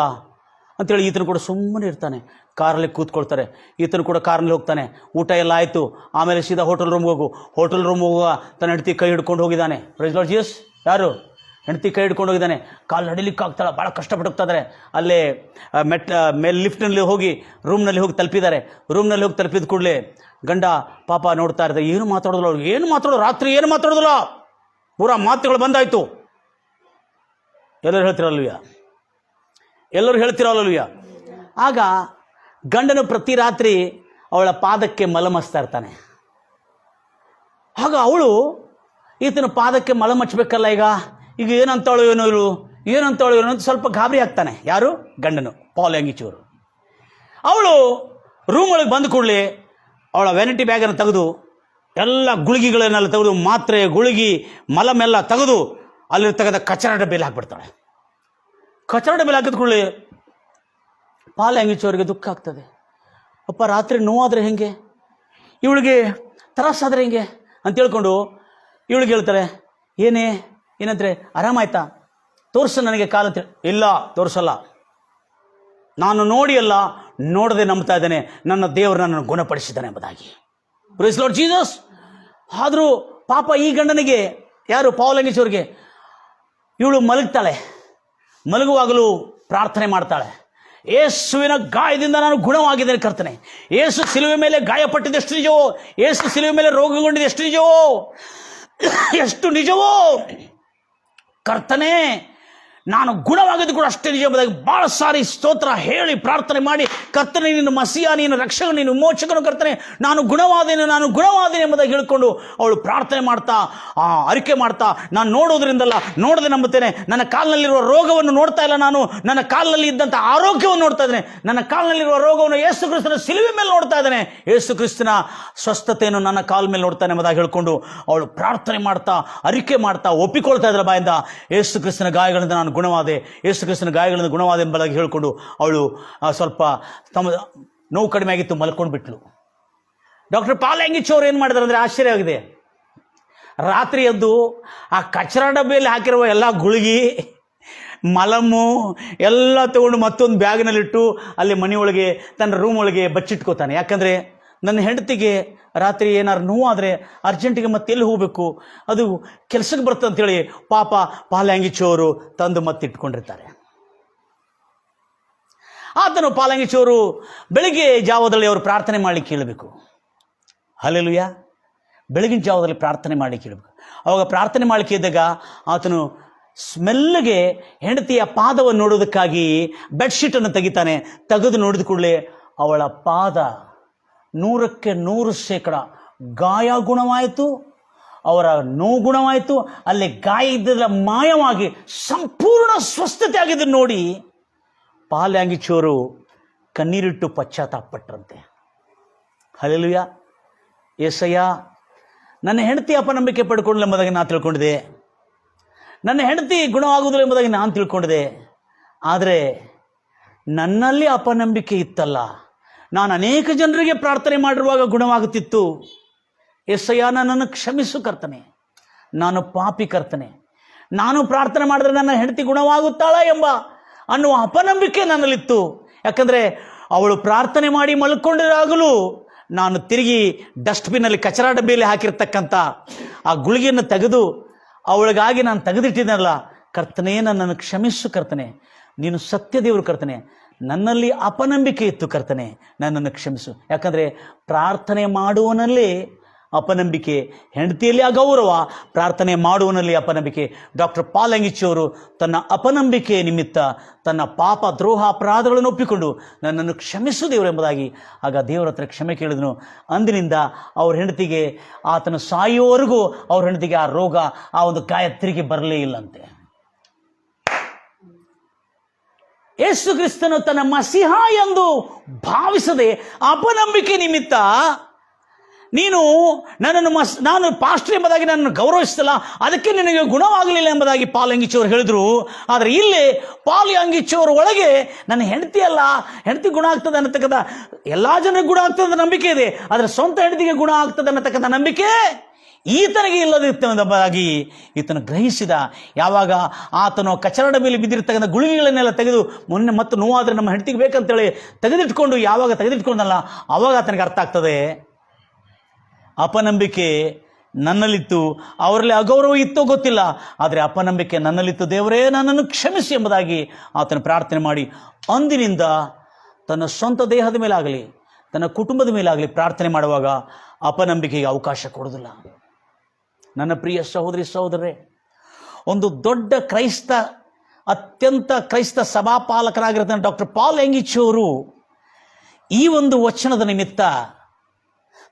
ಅಂತೇಳಿ ಈತನು ಕೂಡ ಸುಮ್ಮನೆ ಇರ್ತಾನೆ. ಕಾರಲ್ಲಿ ಕೂತ್ಕೊಳ್ತಾರೆ, ಈತನು ಕೂಡ ಕಾರ್ನಲ್ಲಿ ಹೋಗ್ತಾನೆ. ಊಟ ಎಲ್ಲ ಆಯಿತು, ಆಮೇಲೆ ಸೀದಾ ಹೋಟೆಲ್ ರೂಮ್ ಹೋಗುವ ತನ್ನ ಹೆಂಡತಿ ಕೈ ಹಿಡ್ಕೊಂಡು ಹೋಗಿದ್ದಾನೆ. Praise Lord Jesus. ಯಾರು? ಹೆಂಡತಿ ಕೈ ಹಿಡ್ಕೊಂಡು ಹೋಗಿದ್ದಾನೆ. ಕಾಲು ನಡಿಲಿಕ್ಕೆ ಆಗ್ತಾಳೆ, ಭಾಳ ಕಷ್ಟಪಟ್ಟು ಹೋಗ್ತಾ ಇದ್ದಾರೆ. ಅಲ್ಲೇ ಮೇಲೆ ಲಿಫ್ಟ್ನಲ್ಲಿ ಹೋಗಿ ರೂಮ್ನಲ್ಲಿ ಹೋಗಿ ತಲುಪಿದ್ದಾರೆ. ರೂಮ್ನಲ್ಲಿ ಹೋಗಿ ತಲುಪಿದ ಕೂಡಲೇ ಗಂಡ ಪಾಪ ನೋಡ್ತಾ ಇರ್ತಾರೆ, ಏನು ಮಾತಾಡೋದಿಲ್ಲ ಅವ್ರಿಗೆ, ಏನು ಮಾತಾಡೋದು, ರಾತ್ರಿ ಏನು ಮಾತಾಡೋದಿಲ್ಲ, ಪೂರಾ ಮಾತುಗಳು ಬಂದಾಯಿತು. ಎಲ್ಲರೂ ಹೇಳ್ತಿರಲ್ವಯ್ಯ. ಆಗ ಗಂಡನು ಪ್ರತಿ ರಾತ್ರಿ ಅವಳ ಪಾದಕ್ಕೆ ಮಲಮಚ್ತಾ ಇರ್ತಾನೆ. ಆಗ ಅವಳು ಈತನ ಪಾದಕ್ಕೆ ಮಲಮಚ್ಚಬೇಕಲ್ಲ, ಈಗ ಏನಂತಾಳು ಏನೋ ಅಂತ ಸ್ವಲ್ಪ ಗಾಬರಿ ಆಗ್ತಾನೆ. ಯಾರು? ಗಂಡನು, ಪಾಲ್ ಯಂಗಿಚ್ ಅವರು. ಅವಳು ರೂಮ್ ಒಳಗೆ ಬಂದ ಕೂಡಲೇ ಅವಳ ವ್ಯಾನಿಟಿ ಬ್ಯಾಗನ್ನು ತೆಗೆದು ಎಲ್ಲ ಗುಳಿಗೆಗಳನ್ನೆಲ್ಲ ತೆಗೆದು, ಮಾತ್ರೆ ಗುಳಿಗೆ ಮಲಮೆಲ್ಲ ತೆಗೆದು ಅಲ್ಲಿರ್ತಕ್ಕಂಥ ಕಚರ ಡಬ್ಬಿಯಲ್ಲಿ ಹಾಕ್ಬಿಡ್ತಾಳೆ. ಕಚರ ಡಬ್ಬಿಯಲ್ಲಿ ಹಾಕಿದ ಕೂಡಲೇ ಪಾಲ್ ಯಂಗಿಚ್ ಅವರಿಗೆ ದುಃಖ ಆಗ್ತದೆ. ಅಪ್ಪ, ರಾತ್ರಿ ನೋವಾದರೆ ಹೆಂಗೆ, ಇವಳಿಗೆ ತ್ರಾಸಾದರೆ ಹೆಂಗೆ ಅಂತ ಹೇಳ್ಕೊಂಡು ಇವಳಿಗೆ ಹೇಳ್ತಾರೆ, ಏನಂದ್ರೆ ಆರಾಮಾಯ್ತಾ, ತೋರಿಸ ನನಗೆ ಕಾಲು ಅಂತೇಳಿ. ಇಲ್ಲ, ತೋರಿಸಲ್ಲ, ನಾನು ನೋಡದೆ ನಂಬ್ತಾ ಇದ್ದೇನೆ, ನನ್ನ ದೇವರು ನನ್ನನ್ನು ಗುಣಪಡಿಸಿದ್ದಾನೆ ಎಂಬುದಾಗಿ. Praise Lord Jesus. ಆದರೂ ಪಾಪ ಈ ಗಂಡನಿಗೆ, ಯಾರು? ಪಾಲ್ ಯಂಗಿಚ್ ಅವರಿಗೆ, ಇವಳು ಮಲಗ್ತಾಳೆ, ಮಲಗುವಾಗಲೂ ಪ್ರಾರ್ಥನೆ ಮಾಡ್ತಾಳೆ, ಯೇಸುವಿನ ಗಾಯದಿಂದ ನಾನು ಗುಣವಾಗಿದ್ದೇನೆ ಕರ್ತನೆ. ಯೇಸು ಸಿಲುವೆ ಮೇಲೆ ಗಾಯಪಟ್ಟಿದ್ದೆಷ್ಟು ನಿಜವೋ, ಯೇಸು ಸಿಲುವೆ ಮೇಲೆ ರೋಗಗೊಂಡಿದ್ದು ಎಷ್ಟು ನಿಜವೋ, ಎಷ್ಟು ನಿಜವೋ ಕರ್ತನೆ, ನಾನು ಗುಣವಾಗಿದ್ದು ಕೂಡ ಅಷ್ಟೇ ನಿಜ ಎಂಬುದಾಗಿ ಭಾಳ ಸಾರಿ ಸ್ತೋತ್ರ ಹೇಳಿ ಪ್ರಾರ್ಥನೆ ಮಾಡಿ, ಕರ್ತನೆ ನೀನು ಮಸಿಯ, ನೀನು ರಕ್ಷಕ, ನೀನು ವಿಮೋಚಕನು ಕರ್ತನೆ, ನಾನು ಗುಣವಾದೇನೆ ಎಂಬುದಾಗಿ ಹೇಳ್ಕೊಂಡು ಅವಳು ಪ್ರಾರ್ಥನೆ ಮಾಡ್ತಾ ಅರಿಕೆ ಮಾಡ್ತಾ, ನಾನು ನೋಡೋದ್ರಿಂದಲ್ಲ ನೋಡದೆ ನಂಬುತ್ತೇನೆ, ನನ್ನ ಕಾಲಿನಲ್ಲಿರುವ ರೋಗವನ್ನು ನೋಡ್ತಾ ಇಲ್ಲ, ನಾನು ನನ್ನ ಕಾಲಿನಲ್ಲಿ ಇದ್ದಂಥ ಆರೋಗ್ಯವನ್ನು ನೋಡ್ತಾ ಇದ್ದೇನೆ, ನನ್ನ ಕಾಲಿನಲ್ಲಿರುವ ರೋಗವನ್ನು ಯೇಸು ಕ್ರಿಸ್ತನ ಸಿಲುವೆ ಮೇಲೆ ನೋಡ್ತಾ ಇದ್ದೇನೆ, ಯೇಸು ಕ್ರಿಸ್ತನ ಸ್ವಸ್ಥತೆಯನ್ನು ನನ್ನ ಕಾಲ ಮೇಲೆ ನೋಡ್ತಾನೆ ಎಂಬುದಾಗಿ ಹೇಳ್ಕೊಂಡು ಅವಳು ಪ್ರಾರ್ಥನೆ ಮಾಡ್ತಾ ಅರಿಕೆ ಮಾಡ್ತಾ ಒಪ್ಪಿಕೊಳ್ತಾ ಇದ್ರ ಬಾಯಿಂದ, ಯೇಸು ಕ್ರಿಸ್ತನ ಗಾಯಗಳಿಂದ ನಾನು ಗುಣವಾದೆ, ಯೇಸು ಕ್ರಿಸ್ತನ ಗಾಯಗಳಿಂದ ಗುಣವಾದೆ ಎಂಬುದಾಗಿ ಹೇಳ್ಕೊಂಡು ಅವಳು ಸ್ವಲ್ಪ ತಮ್ಮ ನೋವು ಕಡಿಮೆ ಆಗಿತ್ತು, ಮಲ್ಕೊಂಡು ಬಿಟ್ಲು. ಡಾಕ್ಟರ್ ಪಾಲ್ ಯಾಂಗಿಚ್ ಅವರು ಏನು ಮಾಡಿದಾರೆ ಅಂದರೆ ಆಶ್ಚರ್ಯವಾಗಿದೆ. ರಾತ್ರಿ ಎದ್ದು ಆ ಕಚರಾ ಡಬ್ಬಿಯಲ್ಲಿ ಹಾಕಿರುವ ಎಲ್ಲ ಗುಳಿಗೆ ಮಲಮ್ಮು ಎಲ್ಲ ತಗೊಂಡು ಮತ್ತೊಂದು ಬ್ಯಾಗ್ನಲ್ಲಿಟ್ಟು ಅಲ್ಲಿ ಮನೆಯೊಳಗೆ ತನ್ನ ರೂಮ್ ಒಳಗೆ ಬಚ್ಚಿಟ್ಕೋತಾನೆ. ಯಾಕಂದರೆ ನನ್ನ ಹೆಂಡತಿಗೆ ರಾತ್ರಿ ಏನಾದ್ರು ನೋವಾದರೆ ಅರ್ಜೆಂಟಿಗೆ ಮತ್ತೆ ಎಲ್ಲಿ ಹೋಗಬೇಕು, ಅದು ಕೆಲಸಕ್ಕೆ ಬರ್ತದೆ ಅಂತೇಳಿ ಪಾಪ ಪಾಲ್ ಯಾಂಗಿಚ್ ಅವರು ತಂದು ಮತ್ತೆ ಇಟ್ಕೊಂಡಿರ್ತಾರೆ. ಆತನು ಪಾಲ್ ಯಾಂಗಿಚ್ ಅವರು ಬೆಳಿಗ್ಗೆ ಜಾವದಲ್ಲಿ ಅವರು ಪ್ರಾರ್ಥನೆ ಮಾಡಲಿಕ್ಕೆ ಕೇಳಬೇಕು. ಹಲ್ಲೆಲೂಯಾ, ಬೆಳಗಿನ ಜಾವದಲ್ಲಿ ಪ್ರಾರ್ಥನೆ ಮಾಡಲಿಕ್ಕೆ ಕೇಳಬೇಕು. ಅವಾಗ ಪ್ರಾರ್ಥನೆ ಮಾಡಲಿಕ್ಕೆ ಇದ್ದಾಗ ಆತನು ಸ್ಮೆಲ್ಗೆ ಹೆಂಡತಿಯ ಪಾದವನ್ನು ನೋಡೋದಕ್ಕಾಗಿ ಬೆಡ್ಶೀಟನ್ನು ತೆಗಿತಾನೆ. ತೆಗೆದು ನೋಡಿದ ಕೂಡಲೇ ಅವಳ ಪಾದ 100% ಗಾಯ ಗುಣವಾಯಿತು, ಅವರ ನೋವು ಗುಣವಾಯಿತು, ಅಲ್ಲಿ ಗಾಯ ಇದ್ದಲ್ಲ ಮಾಯವಾಗಿ ಸಂಪೂರ್ಣ ಸ್ವಸ್ಥತೆ ಆಗಿದ್ದು ನೋಡಿ ಪಾಲ್ ಯಾಂಗಿಚ್ ಅವರು ಕಣ್ಣೀರಿಟ್ಟು ಪಶ್ಚಾತ್ತಾಪಪಟ್ಟರಂತೆ. ಹಲ್ಲೆಲೂಯಾ, ಯೇಸಯ್ಯ, ನನ್ನ ಹೆಂಡತಿ ಅಪನಂಬಿಕೆ ಪಡ್ಕೊಳ್ಳಿ ಎಂಬುದಾಗಿ ನಾನು ತಿಳ್ಕೊಂಡಿದ್ದೆ, ನನ್ನ ಹೆಂಡತಿ ಗುಣವಾಗುವುದಿಲ್ಲ ಎಂಬುದಾಗಿ ನಾನು ತಿಳ್ಕೊಂಡಿದ್ದೆ, ಆದರೆ ನನ್ನಲ್ಲಿ ಅಪನಂಬಿಕೆ ಇತ್ತಲ್ಲ, ನಾನು ಅನೇಕ ಜನರಿಗೆ ಪ್ರಾರ್ಥನೆ ಮಾಡಿರುವಾಗ ಗುಣವಾಗುತ್ತಿತ್ತು. ಯೇಸಯ್ಯ, ನನ್ನನ್ನು ಕ್ಷಮಿಸು ಕರ್ತನೆ, ನಾನು ಪಾಪಿ ಕರ್ತನೆ, ನಾನು ಪ್ರಾರ್ಥನೆ ಮಾಡಿದ್ರೆ ನನ್ನ ಹೆಂಡತಿ ಗುಣವಾಗುತ್ತಾಳ ಅನ್ನುವ ಅಪನಂಬಿಕೆ ನನ್ನಲ್ಲಿತ್ತು. ಯಾಕಂದರೆ ಅವಳು ಪ್ರಾರ್ಥನೆ ಮಾಡಿ ಮಲ್ಕೊಂಡಿರಾಗಲೂ ನಾನು ತಿರುಗಿ ಡಸ್ಟ್ಬಿನ್ನಲ್ಲಿ ಕಚರಾ ಡಬ್ಬಿಯಲ್ಲಿ ಹಾಕಿರ್ತಕ್ಕಂಥ ಆ ಗುಳಿಗೆಯನ್ನು ತೆಗೆದು ಅವಳಿಗಾಗಿ ನಾನು ತೆಗೆದಿಟ್ಟಿದ್ದನಲ್ಲ, ಕರ್ತನೇ ನನ್ನನ್ನು ಕ್ಷಮಿಸು ಕರ್ತನೆ, ನೀನು ಸತ್ಯ ದೇವರು ಕರ್ತನೆ, ನನ್ನಲ್ಲಿ ಅಪನಂಬಿಕೆ ಇತ್ತು ಕರ್ತನೆ, ನನ್ನನ್ನು ಕ್ಷಮಿಸು. ಯಾಕಂದರೆ ಪ್ರಾರ್ಥನೆ ಮಾಡುವನಲ್ಲಿ ಅಪನಂಬಿಕೆ, ಹೆಂಡತಿಯಲ್ಲಿ ಅಗೌರವ, ಪ್ರಾರ್ಥನೆ ಮಾಡುವನಲ್ಲಿ ಅಪನಂಬಿಕೆ. ಡಾಕ್ಟರ್ ಪಾಲ್ ಯಾಂಗಿಚ್ ಅವರು ತನ್ನ ಅಪನಂಬಿಕೆ ನಿಮಿತ್ತ ತನ್ನ ಪಾಪ ದ್ರೋಹ ಅಪರಾಧಗಳನ್ನು ಒಪ್ಪಿಕೊಂಡು ನನ್ನನ್ನು ಕ್ಷಮಿಸು ದೇವರು ಎಂಬುದಾಗಿ ಆಗ ದೇವರ ಹತ್ರ ಕ್ಷಮೆ ಕೇಳಿದನು. ಅಂದಿನಿಂದ ಅವ್ರ ಹೆಂಡತಿಗೆ, ಆತನ ಸಾಯುವವರೆಗೂ ಅವ್ರ ಹೆಂಡತಿಗೆ ಆ ರೋಗ, ಆ ಒಂದು ಗಾಯ ತಿರುಗಿ ಬರಲೇ ಇಲ್ಲಂತೆ. ಯೇಸು ಕ್ರಿಸ್ತನು ತನ್ನ ಮಸಿಹ ಎಂದು ಭಾವಿಸದೆ ಅಪನಂಬಿಕೆ ನಿಮಿತ್ತ ನೀನು ನಾನು ಪಾಸ್ಟರ್ ಎಂಬುದಾಗಿ ನನ್ನನ್ನು ಗೌರವಿಸ್ತಲ್ಲ, ಅದಕ್ಕೆ ನಿನಗೆ ಗುಣವಾಗಲಿಲ್ಲ ಎಂಬುದಾಗಿ ಪಾಲ್ ಯಾಂಗಿಚ್ ಅವರು ಹೇಳಿದ್ರು. ಆದರೆ ಇಲ್ಲಿ ಪಾಲ್ ಯಾಂಗಿಚ್ ಅವರ ಒಳಗೆ ನನ್ನ ಹೆಂಡತಿ ಗುಣ ಆಗ್ತದೆ ಅನ್ನತಕ್ಕಂಥ, ಎಲ್ಲ ಜನರಿಗೆ ಗುಣ ಆಗ್ತದೆ ಅಂತ ನಂಬಿಕೆ ಇದೆ, ಆದರೆ ಸ್ವಂತ ಹೆಂಡತಿಗೆ ಗುಣ ಆಗ್ತದೆ ಅನ್ನತಕ್ಕಂಥ ನಂಬಿಕೆ ಈತನಿಗೆ ಇಲ್ಲದಿತ್ತಂಬುದಾಗಿ ಈತನು ಗ್ರಹಿಸಿದ. ಯಾವಾಗ ಆತನು ಕಚರಾ ಡಬ್ಬಿಯಲ್ಲಿ ಬಿದ್ದಿರ್ತಕ್ಕಂಥ ಗುಳಿಗೆಗಳನ್ನೆಲ್ಲ ತೆಗೆದು ಮೊನ್ನೆ ಮತ್ತು ನೋವಾದರೆ ನಮ್ಮ ಹೆಂಡತಿಗೆ ಬೇಕಂತೇಳಿ ಯಾವಾಗ ತೆಗೆದಿಟ್ಕೊಂಡಲ್ಲ, ಆವಾಗ ಆತನಿಗೆ ಅರ್ಥ ಆಗ್ತದೆ ಅಪನಂಬಿಕೆ ನನ್ನಲ್ಲಿತ್ತು, ಅವರಲ್ಲಿ ಅಗೌರವ ಇತ್ತೋ ಗೊತ್ತಿಲ್ಲ, ಆದರೆ ಅಪನಂಬಿಕೆ ನನ್ನಲ್ಲಿತ್ತು, ದೇವರೇ ನನ್ನನ್ನು ಕ್ಷಮಿಸಿ ಎಂಬುದಾಗಿ ಆತನು ಪ್ರಾರ್ಥನೆ ಮಾಡಿ ಅಂದಿನಿಂದ ತನ್ನ ಸ್ವಂತ ದೇಹದ ಮೇಲಾಗಲಿ ತನ್ನ ಕುಟುಂಬದ ಮೇಲಾಗಲಿ ಪ್ರಾರ್ಥನೆ ಮಾಡುವಾಗ ಅಪನಂಬಿಕೆಗೆ ಅವಕಾಶ ಕೊಡೋದಿಲ್ಲ. ನನ್ನ ಪ್ರಿಯ ಸಹೋದರಿ ಸಹೋದರರೇ, ಒಂದು ದೊಡ್ಡ ಅತ್ಯಂತ ಕ್ರೈಸ್ತ ಸಭಾಪಾಲಕರಾಗಿರ್ತಾನೆ ಡಾಕ್ಟರ್ ಪಾಲ್ ಯಾಂಗಿಚ್ ಅವರು ಈ ಒಂದು ವಚನದ ನಿಮಿತ್ತ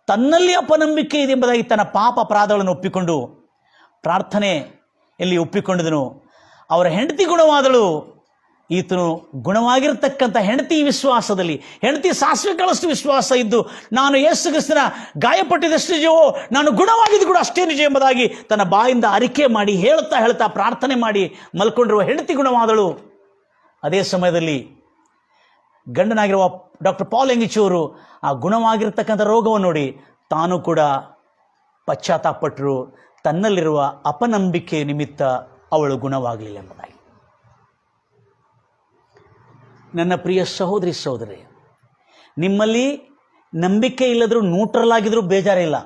ತನ್ನಲ್ಲಿ ಅಪನಂಬಿಕೆ ಇದೆ ಎಂಬುದಾಗಿ ತನ್ನ ಪಾಪ ಅಪರಾಧಗಳನ್ನು ಒಪ್ಪಿಕೊಂಡು ಪ್ರಾರ್ಥನೆಯಲ್ಲಿ ಒಪ್ಪಿಕೊಂಡಿದನು. ಅವರ ಹೆಂಡತಿ ಗುಣವಾದಳು. ಈತನು ಗುಣವಾಗಿರ್ತಕ್ಕಂಥ ಹೆಂಡತಿ ವಿಶ್ವಾಸದಲ್ಲಿ, ಹೆಂಡತಿ ಸಾಸಿವೆ ಕಾಳಷ್ಟು ವಿಶ್ವಾಸ ಇದ್ದು, ನಾನು ಯೇಸು ಕ್ರಿಸ್ತನ ಗಾಯಪಟ್ಟಿದಷ್ಟು ನಿಜವೋ, ನಾನು ಗುಣವಾಗಿದ್ದು ಕೂಡ ಅಷ್ಟೇ ನಿಜ ಎಂಬುದಾಗಿ ತನ್ನ ಬಾಯಿಂದ ಅರಿಕೆ ಮಾಡಿ ಹೇಳ್ತಾ ಪ್ರಾರ್ಥನೆ ಮಾಡಿ ಮಲ್ಕೊಂಡಿರುವ ಹೆಂಡತಿ ಗುಣವಾದಳು. ಅದೇ ಸಮಯದಲ್ಲಿ ಗಂಡನಾಗಿರುವ ಡಾಕ್ಟರ್ ಪಾಲ್ ಯಾಂಗಿಚ್ ಅವರು ಆ ಗುಣವಾಗಿರ್ತಕ್ಕಂಥ ರೋಗವನ್ನು ನೋಡಿ ತಾನು ಕೂಡ ಪಶ್ಚಾತ್ತಾಪಟ್ಟರು. ತನ್ನಲ್ಲಿರುವ ಅಪನಂಬಿಕೆ ನಿಮಿತ್ತ ಅವಳು ಗುಣವಾಗಲಿಲ್ಲ ಎಂಬುದಾಗಿ. ನನ್ನ ಪ್ರಿಯ ಸಹೋದರಿ ಸಹೋದರಿ, ನಿಮ್ಮಲ್ಲಿ ನಂಬಿಕೆ ಇಲ್ಲದರೂ ನ್ಯೂಟ್ರಲ್ ಆಗಿದ್ರೂ ಬೇಜಾರಿಲ್ಲ.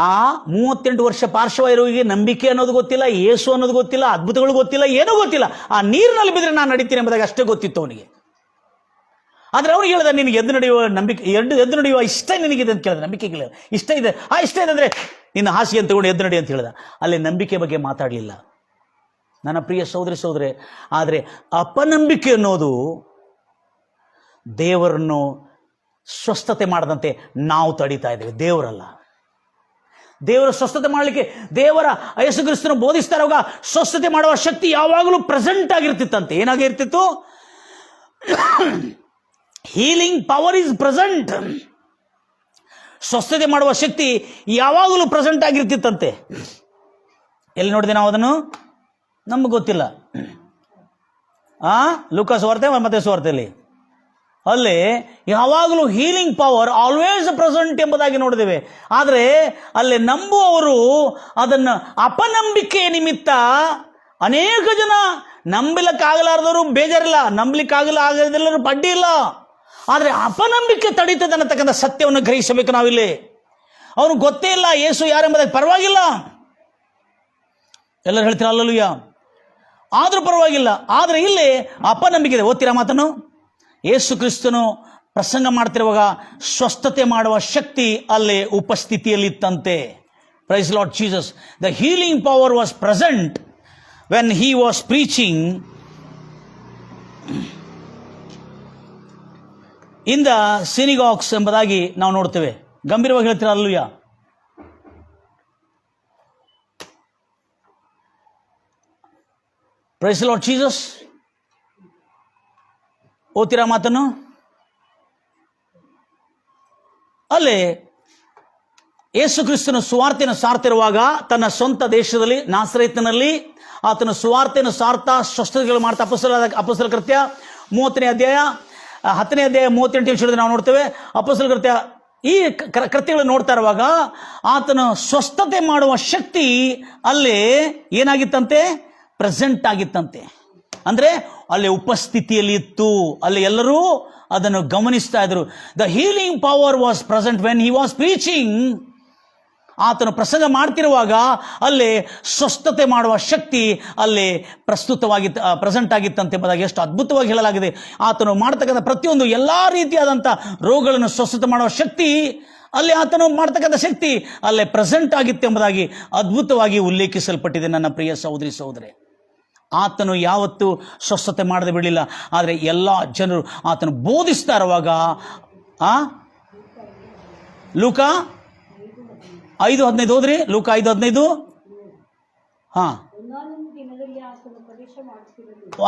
ಆ 38 ವರ್ಷ ಪಾರ್ಶ್ವವಾಯುವಿಗೆ ನಂಬಿಕೆ ಅನ್ನೋದು ಗೊತ್ತಿಲ್ಲ, ಯೇಸು ಅನ್ನೋದು ಗೊತ್ತಿಲ್ಲ, ಅದ್ಭುತಗಳು ಗೊತ್ತಿಲ್ಲ, ಏನೂ ಗೊತ್ತಿಲ್ಲ. ಆ ನೀರಿನಲ್ಲಿ ಬಿದ್ದರೆ ನಾನು ನಡೀತೀನಿ ಎಂಬುದಾಗಿ ಅಷ್ಟೇ ಗೊತ್ತಿತ್ತು ಅವನಿಗೆ. ಆದರೆ ಅವ್ನು ಹೇಳಿದ, ನಿನಗೆ ಎದ್ದು ನಡೆಯುವ ನಂಬಿಕೆ, ಎದ್ದು ನಡೆಯುವ ಇಷ್ಟ ನಿನಗಿದೆ ಅಂತ ಕೇಳಿದ. ನಂಬಿಕೆ ಕೇಳಿದ, ಇಷ್ಟ ಇದೆ. ಇಷ್ಟ ಇದೆ ಅಂದರೆ ನಿನ್ನ ಹಾಸಿಗೆ ತಗೊಂಡು ಎದ್ದು ನಡಿ ಅಂತ ಹೇಳಿದ. ಅಲ್ಲಿ ನಂಬಿಕೆ ಬಗ್ಗೆ ಮಾತಾಡಲಿಲ್ಲ ನನ್ನ ಪ್ರಿಯ ಸಹೋದರಿ. ಆದರೆ ಅಪನಂಬಿಕೆ ಅನ್ನೋದು ದೇವರನ್ನು ಸ್ವಸ್ಥತೆ ಮಾಡದಂತೆ ನಾವು ತಡೀತಾ ಇದ್ದೇವೆ, ದೇವರಲ್ಲ. ದೇವರ ಸ್ವಸ್ಥತೆ ಮಾಡಲಿಕ್ಕೆ ದೇವರ ಯೇಸು ಕ್ರಿಸ್ತನು ಬೋಧಿಸ್ತಾ ಇರುವಾಗ ಸ್ವಸ್ಥತೆ ಮಾಡುವ ಶಕ್ತಿ ಯಾವಾಗಲೂ ಪ್ರೆಸೆಂಟ್ ಆಗಿರ್ತಿತ್ತಂತೆ. ಏನಾಗಿರ್ತಿತ್ತು? Healing power is present. ಸ್ವಸ್ಥತೆ ಮಾಡುವ ಶಕ್ತಿ ಯಾವಾಗಲೂ ಪ್ರೆಸೆಂಟ್ ಆಗಿರ್ತಿತ್ತಂತೆ. ಎಲ್ಲಿ ನೋಡಿದೆ ನಾವು ಅದನ್ನು? ನಮ್ಗೆ ಗೊತ್ತಿಲ್ಲ. ಲೂಕಾ ಸುವಾರ್ತೆ ಮತ್ತೆ ಸುವಾರ್ತೆಯಲ್ಲಿ ಅಲ್ಲಿ ಯಾವಾಗಲೂ ಹೀಲಿಂಗ್ ಪವರ್ ಆಲ್ವೇಸ್ ಪ್ರೆಸೆಂಟ್ ಎಂಬುದಾಗಿ ನೋಡಿದ್ದೇವೆ. ಆದರೆ ಅಲ್ಲಿ ನಂಬುವವರು ಅದನ್ನು ಅಪನಂಬಿಕೆ ನಿಮಿತ್ತ ಅನೇಕ ಜನ ನಂಬಲಿಕ್ಕಾಗಲಾರದವರು ಬೇಜಾರಿಲ್ಲ, ನಂಬಲಿಕ್ಕಾಗಲಾಗದೆಲ್ಲರೂ ಬಡ್ಡಿ ಇಲ್ಲ. ಆದರೆ ಅಪನಂಬಿಕೆ ತಡೀತದೆ ಅನ್ನತಕ್ಕಂಥ ಸತ್ಯವನ್ನು ಗ್ರಹಿಸಬೇಕು ನಾವಿಲ್ಲಿ. ಅವನು ಗೊತ್ತೇ ಇಲ್ಲ ಯೇಸು ಯಾರೆಂಬುದಾಗಿ, ಪರವಾಗಿಲ್ಲ, ಎಲ್ಲರೂ ಹೇಳ್ತೀರ ಅಲ್ಲೂಯ್ಯ, ಆದರೂ ಪರವಾಗಿಲ್ಲ. ಆದರೆ ಇಲ್ಲಿ ಅಪನಂಬಿಕೆ ಇದೆ. ಓದ್ತೀರಾ ಮಾತನ್ನು? ಯೇಸು ಕ್ರಿಸ್ತನು ಪ್ರಸಂಗ ಮಾಡ್ತಿರುವಾಗ ಸ್ವಸ್ಥತೆ ಮಾಡುವ ಶಕ್ತಿ ಅಲ್ಲಿ ಉಪಸ್ಥಿತಿಯಲ್ಲಿತ್ತಂತೆ. Praise Lord Jesus. The healing power was present when he was preaching in the synagogues ಎಂಬುದಾಗಿ ನಾವು ನೋಡ್ತೇವೆ. ಗಂಭೀರವಾಗಿ ಹೇಳ್ತೀರಾ ಅಲ್ಲೂಯ್ಯ? Price Lord Jesus. ಓದ್ತೀರಾ ಮಾತನ್ನು? ಅಲ್ಲಿ ಯೇಸು ಕ್ರಿಸ್ತನ ಸುವಾರ್ತೆಯನ್ನು ಸಾರ್ತಿರುವಾಗ ತನ್ನ ಸ್ವಂತ ದೇಶದಲ್ಲಿ ನಾಸರೇತಿನಲ್ಲಿ ಆತನ ಸುವಾರ್ತೆಯನ್ನು ಸಾರ್ತಾ ಸ್ವಸ್ಥತೆಗಳು ಮಾಡ್ತಾ ಅಪೊಸ್ತಲರ ಕೃತ್ಯ 30ನೇ ಅಧ್ಯಾಯ 10ನೇ ಅಧ್ಯಾಯ 38 ನಾವು ನೋಡ್ತೇವೆ. ಅಪೊಸ್ತಲರ ಕೃತ್ಯ ಈ ಕೃತ್ಯಗಳನ್ನು ನೋಡ್ತಾ ಇರುವಾಗ ಆತನ ಸ್ವಸ್ಥತೆ ಮಾಡುವ ಶಕ್ತಿ ಅಲ್ಲಿ ಏನಾಗಿತ್ತಂತೆ? ಪ್ರೆಸೆಂಟ್ ಆಗಿತ್ತಂತೆ. ಅಂದರೆ ಅಲ್ಲಿ ಉಪಸ್ಥಿತಿಯಲ್ಲಿ ಇತ್ತು. ಅಲ್ಲಿ ಎಲ್ಲರೂ ಅದನ್ನು ಗಮನಿಸ್ತಾ ಇದ್ರು. The healing power was present when he was preaching. ಆತನು ಪ್ರಸಂಗ ಮಾಡ್ತಿರುವಾಗ ಅಲ್ಲಿ ಸ್ವಸ್ಥತೆ ಮಾಡುವ ಶಕ್ತಿ ಅಲ್ಲಿ ಪ್ರೆಸೆಂಟ್ ಆಗಿತ್ತಂತೆ ಎಂಬುದಾಗಿ ಎಷ್ಟು ಅದ್ಭುತವಾಗಿ ಹೇಳಲಾಗಿದೆ. ಆತನು ಮಾಡ್ತಕ್ಕಂಥ ಪ್ರತಿಯೊಂದು ಎಲ್ಲ ರೀತಿಯಾದಂಥ ರೋಗಗಳನ್ನು ಸ್ವಸ್ಥತೆ ಮಾಡುವ ಶಕ್ತಿ ಅಲ್ಲಿ ಆತನು ಮಾಡ್ತಕ್ಕಂಥ ಶಕ್ತಿ ಅಲ್ಲೇ ಪ್ರೆಸೆಂಟ್ ಆಗಿತ್ತು ಎಂಬುದಾಗಿ ಅದ್ಭುತವಾಗಿ ಉಲ್ಲೇಖಿಸಲ್ಪಟ್ಟಿದೆ. ನನ್ನ ಪ್ರಿಯ ಸಹೋದರಿ. ಆತನು ಯಾವತ್ತೂ ಸ್ವಸ್ಥತೆ ಮಾಡದೆ ಬಿಡಲಿಲ್ಲ. ಆದರೆ ಎಲ್ಲ ಜನರು ಆತನು ಬೋಧಿಸ್ತಾ ಇರುವಾಗ ಲೂಕ 5:15 ಹೋದ್ರಿ. ಲೂಕ 5:15.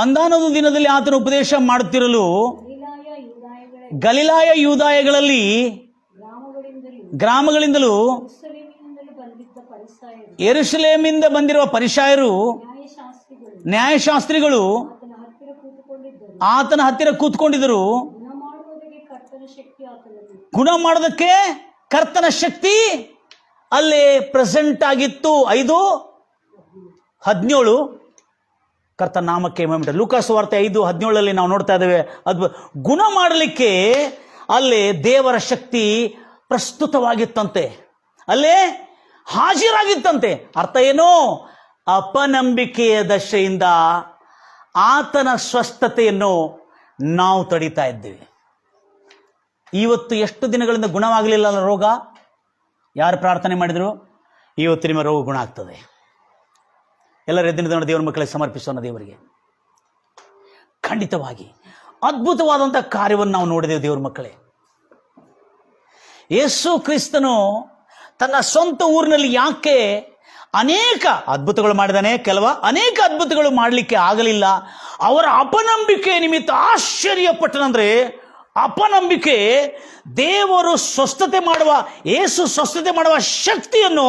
ಒಂದಾನೊಂದು ದಿನದಲ್ಲಿ ಆತನು ಉಪದೇಶ ಮಾಡುತ್ತಿರಲು ಗಲಿಲಾಯ ಯೂದಾಯಗಳಲ್ಲಿ ಗ್ರಾಮಗಳಿಂದಲೂ ಯೆರೂಸಲೇಮಿಂದ ಬಂದಿರುವ ಫರಿಸಾಯರು ನ್ಯಾಯಶಾಸ್ತ್ರಿಗಳು ಆತನ ಹತ್ತಿರ ಕೂತ್ಕೊಂಡಿದ್ದರು. ಗುಣ ಮಾಡೋದಕ್ಕೆ ಕರ್ತನ ಶಕ್ತಿ ಅಲ್ಲಿ ಪ್ರೆಸೆಂಟ್ ಆಗಿತ್ತು. 5:17 ಕರ್ತನ ನಾಮಕ್ಕೆ ಮಹಿಮೆ. ಲೂಕಾ ಸುವಾರ್ತೆ 5:17 ನಾವು ನೋಡ್ತಾ ಇದ್ದೇವೆ. ಗುಣ ಮಾಡಲಿಕ್ಕೆ ಅಲ್ಲಿ ದೇವರ ಶಕ್ತಿ ಪ್ರಸ್ತುತವಾಗಿತ್ತಂತೆ, ಅಲ್ಲೇ ಹಾಜರಾಗಿತ್ತಂತೆ. ಅರ್ಥ ಏನು? ಅಪನಂಬಿಕೆಯ ದಶೆಯಿಂದ ಆತನ ಸ್ವಸ್ಥತೆಯನ್ನು ನಾವು ತಡೀತಾ ಇದ್ದೇವೆ. ಇವತ್ತು ಎಷ್ಟು ದಿನಗಳಿಂದ ಗುಣವಾಗಲಿಲ್ಲ ರೋಗ? ಯಾರು ಪ್ರಾರ್ಥನೆ ಮಾಡಿದ್ರು? ಇವತ್ತು ನಿಮ್ಮ ರೋಗ ಗುಣ ಆಗ್ತದೆ. ಎಲ್ಲರ ಎದ್ದಿನ ದೇವರ ಮಕ್ಕಳಿಗೆ ಸಮರ್ಪಿಸೋಣ. ದೇವರಿಗೆ ಖಂಡಿತವಾಗಿ ಅದ್ಭುತವಾದಂಥ ಕಾರ್ಯವನ್ನು ನಾವು ನೋಡಿದ್ದೇವೆ. ದೇವರ ಮಕ್ಕಳೇ, ಯೇಸು ಕ್ರಿಸ್ತನು ತನ್ನ ಸ್ವಂತ ಊರಿನಲ್ಲಿ ಯಾಕೆ ಅನೇಕ ಅದ್ಭುತಗಳು ಮಾಡಿದಾನೆ? ಅನೇಕ ಅದ್ಭುತಗಳು ಮಾಡಲಿಕ್ಕೆ ಆಗಲಿಲ್ಲ. ಅವರ ಅಪನಂಬಿಕೆ ನಿಮಿತ್ತ ಆಶ್ಚರ್ಯಪಟ್ಟನಂದ್ರೆ, ಅಪನಂಬಿಕೆ ದೇವರು ಸ್ವಸ್ಥತೆ ಮಾಡುವ, ಯೇಸು ಸ್ವಸ್ಥತೆ ಮಾಡುವ ಶಕ್ತಿಯನ್ನು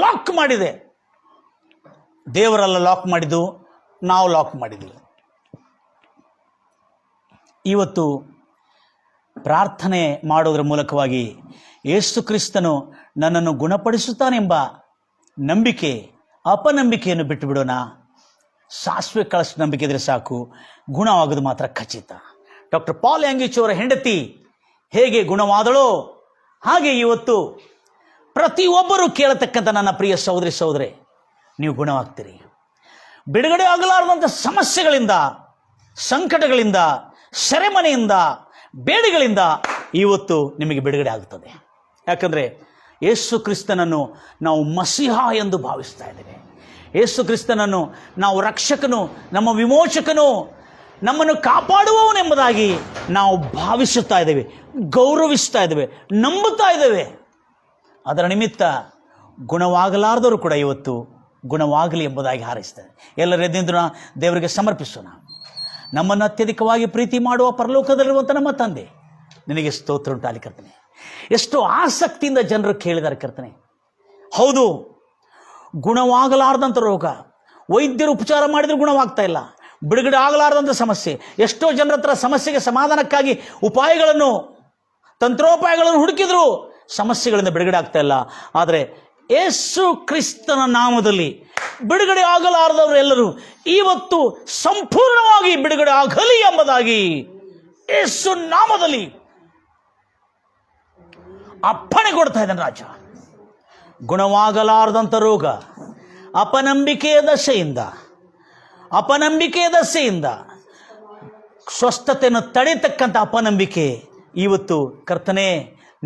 ಲಾಕ್ ಮಾಡಿದೆ. ದೇವರೆಲ್ಲ ಲಾಕ್ ಮಾಡಿದ್ದು, ನಾವು ಲಾಕ್ ಮಾಡಿದ್ವಿ. ಇವತ್ತು ಪ್ರಾರ್ಥನೆ ಮಾಡೋದ್ರ ಮೂಲಕವಾಗಿ ಯೇಸು ಕ್ರಿಸ್ತನು ನನ್ನನ್ನು ಗುಣಪಡಿಸುತ್ತಾನೆಂಬ ನಂಬಿಕೆ, ಅಪನಂಬಿಕೆಯನ್ನು ಬಿಟ್ಟು ಬಿಡೋಣ. ಸಾಸಿವೆ ಕಳಸ ನಂಬಿಕೆ ಇದ್ರೆ ಸಾಕು, ಗುಣವಾಗೋದು ಮಾತ್ರ ಖಚಿತ. ಡಾಕ್ಟರ್ ಪಾಲ್ ಯಾಂಗೀಚ್ ಅವರ ಹೆಂಡತಿ ಹೇಗೆ ಗುಣವಾದಳೋ ಹಾಗೆ ಇವತ್ತು ಪ್ರತಿಯೊಬ್ಬರೂ ಕೇಳತಕ್ಕಂಥ ನನ್ನ ಪ್ರಿಯ ಸಹೋದರಿ, ನೀವು ಗುಣವಾಗ್ತೀರಿ. ಬಿಡುಗಡೆ ಆಗಲಾರದಂಥ ಸಮಸ್ಯೆಗಳಿಂದ, ಸಂಕಟಗಳಿಂದ, ಸೆರೆಮನೆಯಿಂದ ಬೇಡಿಗಳಿಂದ ಇವತ್ತು ನಿಮಗೆ ಬಿಡುಗಡೆ ಆಗುತ್ತದೆ. ಯಾಕಂದರೆ ಯೇಸು ಕ್ರಿಸ್ತನನ್ನು ನಾವು ಮಸೀಹ ಎಂದು ಭಾವಿಸ್ತಾ ಇದ್ದೇವೆ. ಯೇಸು ಕ್ರಿಸ್ತನನ್ನು ನಾವು ರಕ್ಷಕನು, ನಮ್ಮ ವಿಮೋಚಕನು, ನಮ್ಮನ್ನು ಕಾಪಾಡುವವನೆಂಬುದಾಗಿ ನಾವು ಭಾವಿಸುತ್ತಾ ಇದ್ದೇವೆ, ಗೌರವಿಸ್ತಾ ಇದ್ದೇವೆ, ನಂಬುತ್ತಾ ಇದ್ದೇವೆ. ಅದರ ನಿಮಿತ್ತ ಗುಣವಾಗಲಾರದವರು ಕೂಡ ಇವತ್ತು ಗುಣವಾಗಲಿ ಎಂಬುದಾಗಿ ಹಾರೈಸ್ತಾರೆ. ಎಲ್ಲರ ಎದ್ದಿಂದು ದೇವರಿಗೆ ಸಮರ್ಪಿಸೋಣ. ನಮ್ಮನ್ನು ಅತ್ಯಧಿಕವಾಗಿ ಪ್ರೀತಿ ಮಾಡುವ ಪರಲೋಕದಲ್ಲಿರುವಂಥ ನಮ್ಮ ತಂದೆ, ನಿನಗೆ ಸ್ತೋತ್ರ ಉಂಟಾಗಲಿ ಕರ್ತನೆ. ಎಷ್ಟು ಆಸಕ್ತಿಯಿಂದ ಜನರು ಕೇಳಿದ್ದಾರೆ ಕರ್ತನೆ. ಹೌದು, ಗುಣವಾಗಲಾರ್ದಂಥ ರೋಗ, ವೈದ್ಯರು ಉಪಚಾರ ಮಾಡಿದರೂ ಗುಣವಾಗ್ತಾ ಇಲ್ಲ, ಬಿಡುಗಡೆ ಆಗಲಾರ್ದಂಥ ಸಮಸ್ಯೆ. ಎಷ್ಟೋ ಜನರ ಹತ್ರ ಸಮಸ್ಯೆಗೆ ಸಮಾಧಾನಕ್ಕಾಗಿ ಉಪಾಯಗಳನ್ನು, ತಂತ್ರೋಪಾಯಗಳನ್ನು ಹುಡುಕಿದ್ರು ಸಮಸ್ಯೆಗಳಿಂದ ಬಿಡುಗಡೆ ಆಗ್ತಾ ಇಲ್ಲ. ಆದರೆ ಯೇಸು ಕ್ರಿಸ್ತನ ನಾಮದಲ್ಲಿ ಬಿಡುಗಡೆ ಆಗಲಾರದವರೆಲ್ಲರೂ ಇವತ್ತು ಸಂಪೂರ್ಣವಾಗಿ ಬಿಡುಗಡೆ ಆಗಲಿ ಎಂಬುದಾಗಿ ಯೇಸು ನಾಮದಲ್ಲಿ ಅಪ್ಪಣೆ ಕೊಡ್ತಾ ಇದ್ದಾನೆ ರಾಜ. ಗುಣವಾಗಲಾರದಂಥ ರೋಗ, ಅಪನಂಬಿಕೆಯ ದಶೆಯಿಂದ ಸ್ವಸ್ಥತೆಯನ್ನು ತಡೆಯತಕ್ಕಂಥ ಅಪನಂಬಿಕೆ ಇವತ್ತು ಕರ್ತನೆ,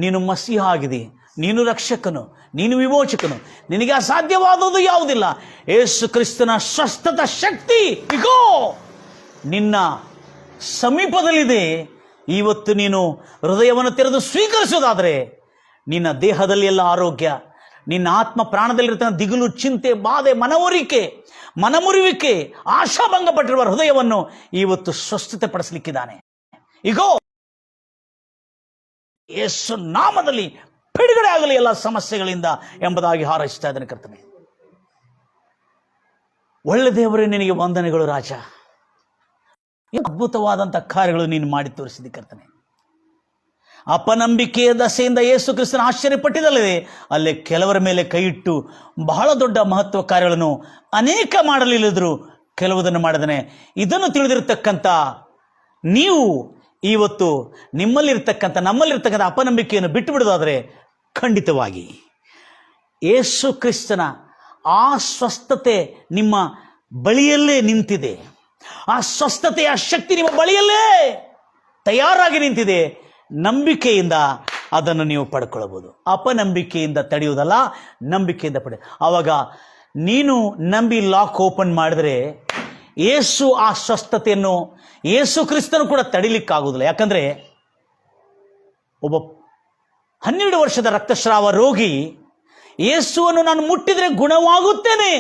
ನೀನು ಮಸೀಹ ಆಗಿದೆ, ನೀನು ರಕ್ಷಕನು, ನೀನು ವಿಮೋಚಕನು, ನಿನಗೆ ಅಸಾಧ್ಯವಾದುದು ಯಾವುದಿಲ್ಲ. ಯೇಸು ಕ್ರಿಸ್ತನ ಸ್ವಸ್ಥತ ಶಕ್ತಿ ಇಗೋ ನಿನ್ನ ಸಮೀಪದಲ್ಲಿದೆ. ಇವತ್ತು ನೀನು ಹೃದಯವನ್ನು ತೆರೆದು ಸ್ವೀಕರಿಸೋದಾದರೆ ನಿನ್ನ ದೇಹದಲ್ಲಿ ಎಲ್ಲ ಆರೋಗ್ಯ, ನಿನ್ನ ಆತ್ಮ ಪ್ರಾಣದಲ್ಲಿರ್ತಕ್ಕಂಥ ದಿಗುಲು, ಚಿಂತೆ, ಬಾಧೆ, ಮನಮುರಿವಿಕೆ, ಆಶಾಭಂಗಪಟ್ಟಿರುವ ಹೃದಯವನ್ನು ಇವತ್ತು ಸ್ವಸ್ಥತೆ ಪಡಿಸಲಿಕ್ಕಿದ್ದಾನೆ. ಇಗೋ ಯೇಸು ನಾಮದಲ್ಲಿ ಬಿಡುಗಡೆ ಆಗಲಿ ಎಲ್ಲ ಸಮಸ್ಯೆಗಳಿಂದ ಎಂಬುದಾಗಿ ಹಾರೈಸ್ತಾ ಇದ್ದಾನೆ ಕರ್ತನೆ. ಒಳ್ಳೆ ದೇವರೇ, ನಿನಗೆ ವಂದನೆಗಳು ರಾಜ. ಅದ್ಭುತವಾದಂಥ ಕಾರ್ಯಗಳು ನೀನು ಮಾಡಿ ತೋರಿಸಿದಿ ಕರ್ತನೆ. ಅಪನಂಬಿಕೆಯ ದಶೆಯಿಂದ ಯೇಸು ಕ್ರಿಸ್ತನ ಆಶ್ಚರ್ಯಪಟ್ಟಿದ್ದಲ್ಲದೆ ಅಲ್ಲೇ ಕೆಲವರ ಮೇಲೆ ಕೈ ಇಟ್ಟು ಬಹಳ ದೊಡ್ಡ ಮಹತ್ವ ಕಾರ್ಯಗಳನ್ನು ಅನೇಕ ಮಾಡಲಿಲ್ಲದ್ರು ಕೆಲವುದನ್ನು ಮಾಡಿದನೆ. ಇದನ್ನು ತಿಳಿದಿರತಕ್ಕಂಥ ನೀವು ಇವತ್ತು ನಮ್ಮಲ್ಲಿರ್ತಕ್ಕಂಥ ಅಪನಂಬಿಕೆಯನ್ನು ಬಿಟ್ಟು ಬಿಡೋದಾದರೆ ಖಂಡಿತವಾಗಿ ಯೇಸು ಕ್ರಿಸ್ತನ ಆ ಸ್ವಸ್ಥತೆ ನಿಮ್ಮ ಬಳಿಯಲ್ಲೇ ನಿಂತಿದೆ. ಆ ಸ್ವಸ್ಥತೆಯ ಶಕ್ತಿ ನಿಮ್ಮ ಬಳಿಯಲ್ಲೇ ತಯಾರಾಗಿ ನಿಂತಿದೆ. ನಂಬಿಕೆಯಿಂದ ಅದನ್ನು ನೀವು ಪಡ್ಕೊಳ್ಬೋದು. ಅಪನಂಬಿಕೆಯಿಂದ ತಡೆಯುವುದಲ್ಲ, ನಂಬಿಕೆಯಿಂದ ಆವಾಗ ನೀನು ನಂಬಿ ಲಾಕ್ ಓಪನ್ ಮಾಡಿದ್ರೆ ಯೇಸು ಆ ಸ್ವಸ್ಥತೆಯನ್ನು ಯೇಸು ಕ್ರಿಸ್ತನು ಕೂಡ ತಡಿಲಿಕ್ಕಾಗುವುದಿಲ್ಲ. ಯಾಕಂದರೆ ಒಬ್ಬ 12 ವರ್ಷದ ರಕ್ತಸ್ರಾವ ರೋಗಿ ಯೇಸುವನ್ನು ನಾನು ಮುಟ್ಟಿದರೆ ಗುಣವಾಗುತ್ತೇನೆ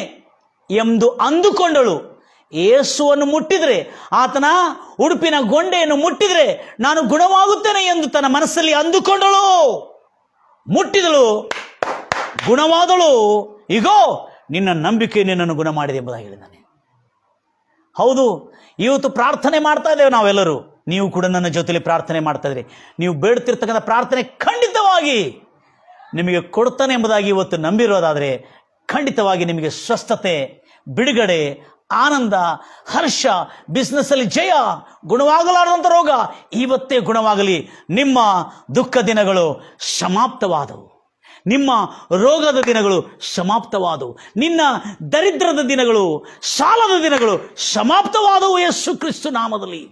ಎಂದು ಅಂದುಕೊಂಡಳು. ಯೇಸುವನ್ನು ಮುಟ್ಟಿದರೆ, ಆತನ ಉಡುಪಿನ ಗೊಂಡೆಯನ್ನು ಮುಟ್ಟಿದರೆ ನಾನು ಗುಣವಾಗುತ್ತೇನೆ ಎಂದು ತನ್ನ ಮನಸ್ಸಲ್ಲಿ ಅಂದುಕೊಂಡಳು. ಮುಟ್ಟಿದಳು, ಗುಣವಾದಳು. ಈಗೋ ನಿನ್ನ ನಂಬಿಕೆ ನಿನ್ನನ್ನು ಗುಣ ಮಾಡಿದೆ ಎಂಬುದಾಗಿ ಹೇಳಿದ್ದಾನೆ. ಹೌದು, ಇವತ್ತು ಪ್ರಾರ್ಥನೆ ಮಾಡ್ತಾ ಇದ್ದೇವೆ ನಾವೆಲ್ಲರೂ. ನೀವು ಕೂಡ ನನ್ನ ಜೊತೆಲಿ ಪ್ರಾರ್ಥನೆ ಮಾಡ್ತಾ ಇದ್ರಿ. ನೀವು ಬೇಡುತ್ತಿರ್ತಕ್ಕಂಥ ಪ್ರಾರ್ಥನೆ ಖಂಡಿತವಾಗಿ ನಿಮಗೆ ಕೊಡ್ತಾನೆ ಎಂಬುದಾಗಿ ಇವತ್ತು ನಂಬಿರೋದಾದರೆ ಖಂಡಿತವಾಗಿ ನಿಮಗೆ ಸ್ವಸ್ಥತೆ, ಬಿಡುಗಡೆ, ಆನಂದ, ಹರ್ಷ, ಬಿಸ್ನೆಸ್ಸಲ್ಲಿ ಜಯ, ಗುಣವಾಗಲಾರದಂಥ ರೋಗ ಇವತ್ತೇ ಗುಣವಾಗಲಿ. ನಿಮ್ಮ ದುಃಖ ದಿನಗಳು ಸಮಾಪ್ತವಾದವು, ನಿಮ್ಮ ರೋಗದ ದಿನಗಳು ಸಮಾಪ್ತವಾದವು, ನಿನ್ನ ದರಿದ್ರದ ದಿನಗಳು, ಸಾಲದ ದಿನಗಳು ಸಮಾಪ್ತವಾದವು ಯೇಸು ಕ್ರಿಸ್ತ ನಾಮದಲ್ಲಿ.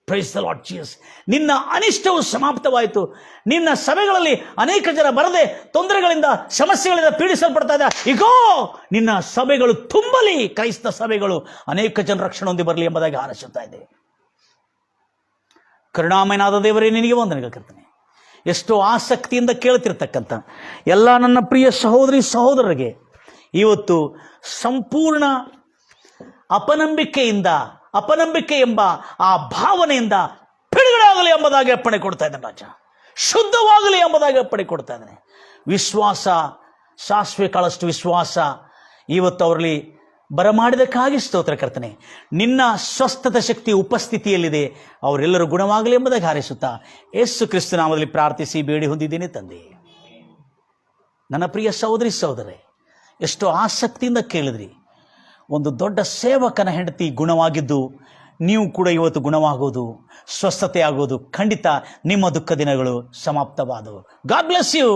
Praise the lord Jesus. ನಿನ್ನ ಅನಿಷ್ಟವು ಸಮಾಪ್ತವಾಯಿತು. ನಿನ್ನ ಸಭೆಗಳಲ್ಲಿ ಅನೇಕ ಜನ ಬರದೆ ತೊಂದರೆಗಳಿಂದ, ಸಮಸ್ಯೆಗಳಿಂದ ಪೀಡಿಸಲ್ಪಡ್ತಾ ಇದ್ದ, ಈಗೋ ನಿನ್ನ ಸಭೆಗಳು ತುಂಬಲಿ, ಕ್ರೈಸ್ತ ಸಭೆಗಳು ಅನೇಕ ಜನ ರಕ್ಷಣೆ ಹೊಂದಿ ಬರಲಿ ಎಂಬುದಾಗಿ ಹಾರೈಸುತ್ತಾ ಇದೆ. ಕರುಣಾಮಯನಾದ ದೇವರೇ, ನಿನಗೆ ವಂದನೆಗಳು ಕರ್ತನೆ. ಎಷ್ಟೋ ಆಸಕ್ತಿಯಿಂದ ಕೇಳ್ತಿರ್ತಕ್ಕಂಥ ಎಲ್ಲ ನನ್ನ ಪ್ರಿಯ ಸಹೋದರಿ ಸಹೋದರರಿಗೆ ಇವತ್ತು ಸಂಪೂರ್ಣ ಅಪನಂಬಿಕೆ ಎಂಬ ಆ ಭಾವನೆಯಿಂದ ಬಿಡುಗಡೆ ಆಗಲಿ ಎಂಬುದಾಗಿ ಅಪ್ಪಣೆ ಕೊಡ್ತಾ ಇದ್ದಾನೆ ರಾಜ. ಶುದ್ಧವಾಗಲಿ ಎಂಬುದಾಗಿ ಅಪ್ಪಣೆ ಕೊಡ್ತಾ ಇದ್ದಾನೆ. ವಿಶ್ವಾಸ, ಸಾಸಿವೆ ಕಾಳಷ್ಟು ವಿಶ್ವಾಸ ಇವತ್ತು ಅವರಲ್ಲಿ ಬರಮಾಡಿದಕ್ಕಾಗಿ ಸ್ತೋತ್ರ ಕರ್ತನೆ. ನಿನ್ನ ಸ್ವಸ್ಥತ ಶಕ್ತಿ ಉಪಸ್ಥಿತಿಯಲ್ಲಿದೆ. ಅವರೆಲ್ಲರೂ ಗುಣವಾಗಲಿ ಎಂಬುದಾಗಿ ಹಾರೈಸುತ್ತಾ ಯೇಸು ಕ್ರಿಸ್ತ ನಾಮದಲ್ಲಿ ಪ್ರಾರ್ಥಿಸಿ ಬೇಡಿ ಹೊಂದಿದ್ದೇನೆ ತಂದೆ. ನನ್ನ ಪ್ರಿಯ ಸಹೋದರಿ ಸಹೋದರರೇ, ಎಷ್ಟೋ ಆಸಕ್ತಿಯಿಂದ ಕೇಳಿದ್ರಿ. ಒಂದು ದೊಡ್ಡ ಸೇವಕನ ಹೆಂಡತಿ ಗುಣವಾಗಿದ್ದು ನೀವು ಕೂಡ ಇವತ್ತು ಗುಣವಾಗೋದು, ಸ್ವಸ್ಥತೆ ಆಗೋದು ಖಂಡಿತ. ನಿಮ್ಮ ದುಃಖ ದಿನಗಳು ಸಮಾಪ್ತವಾದವು. God bless you.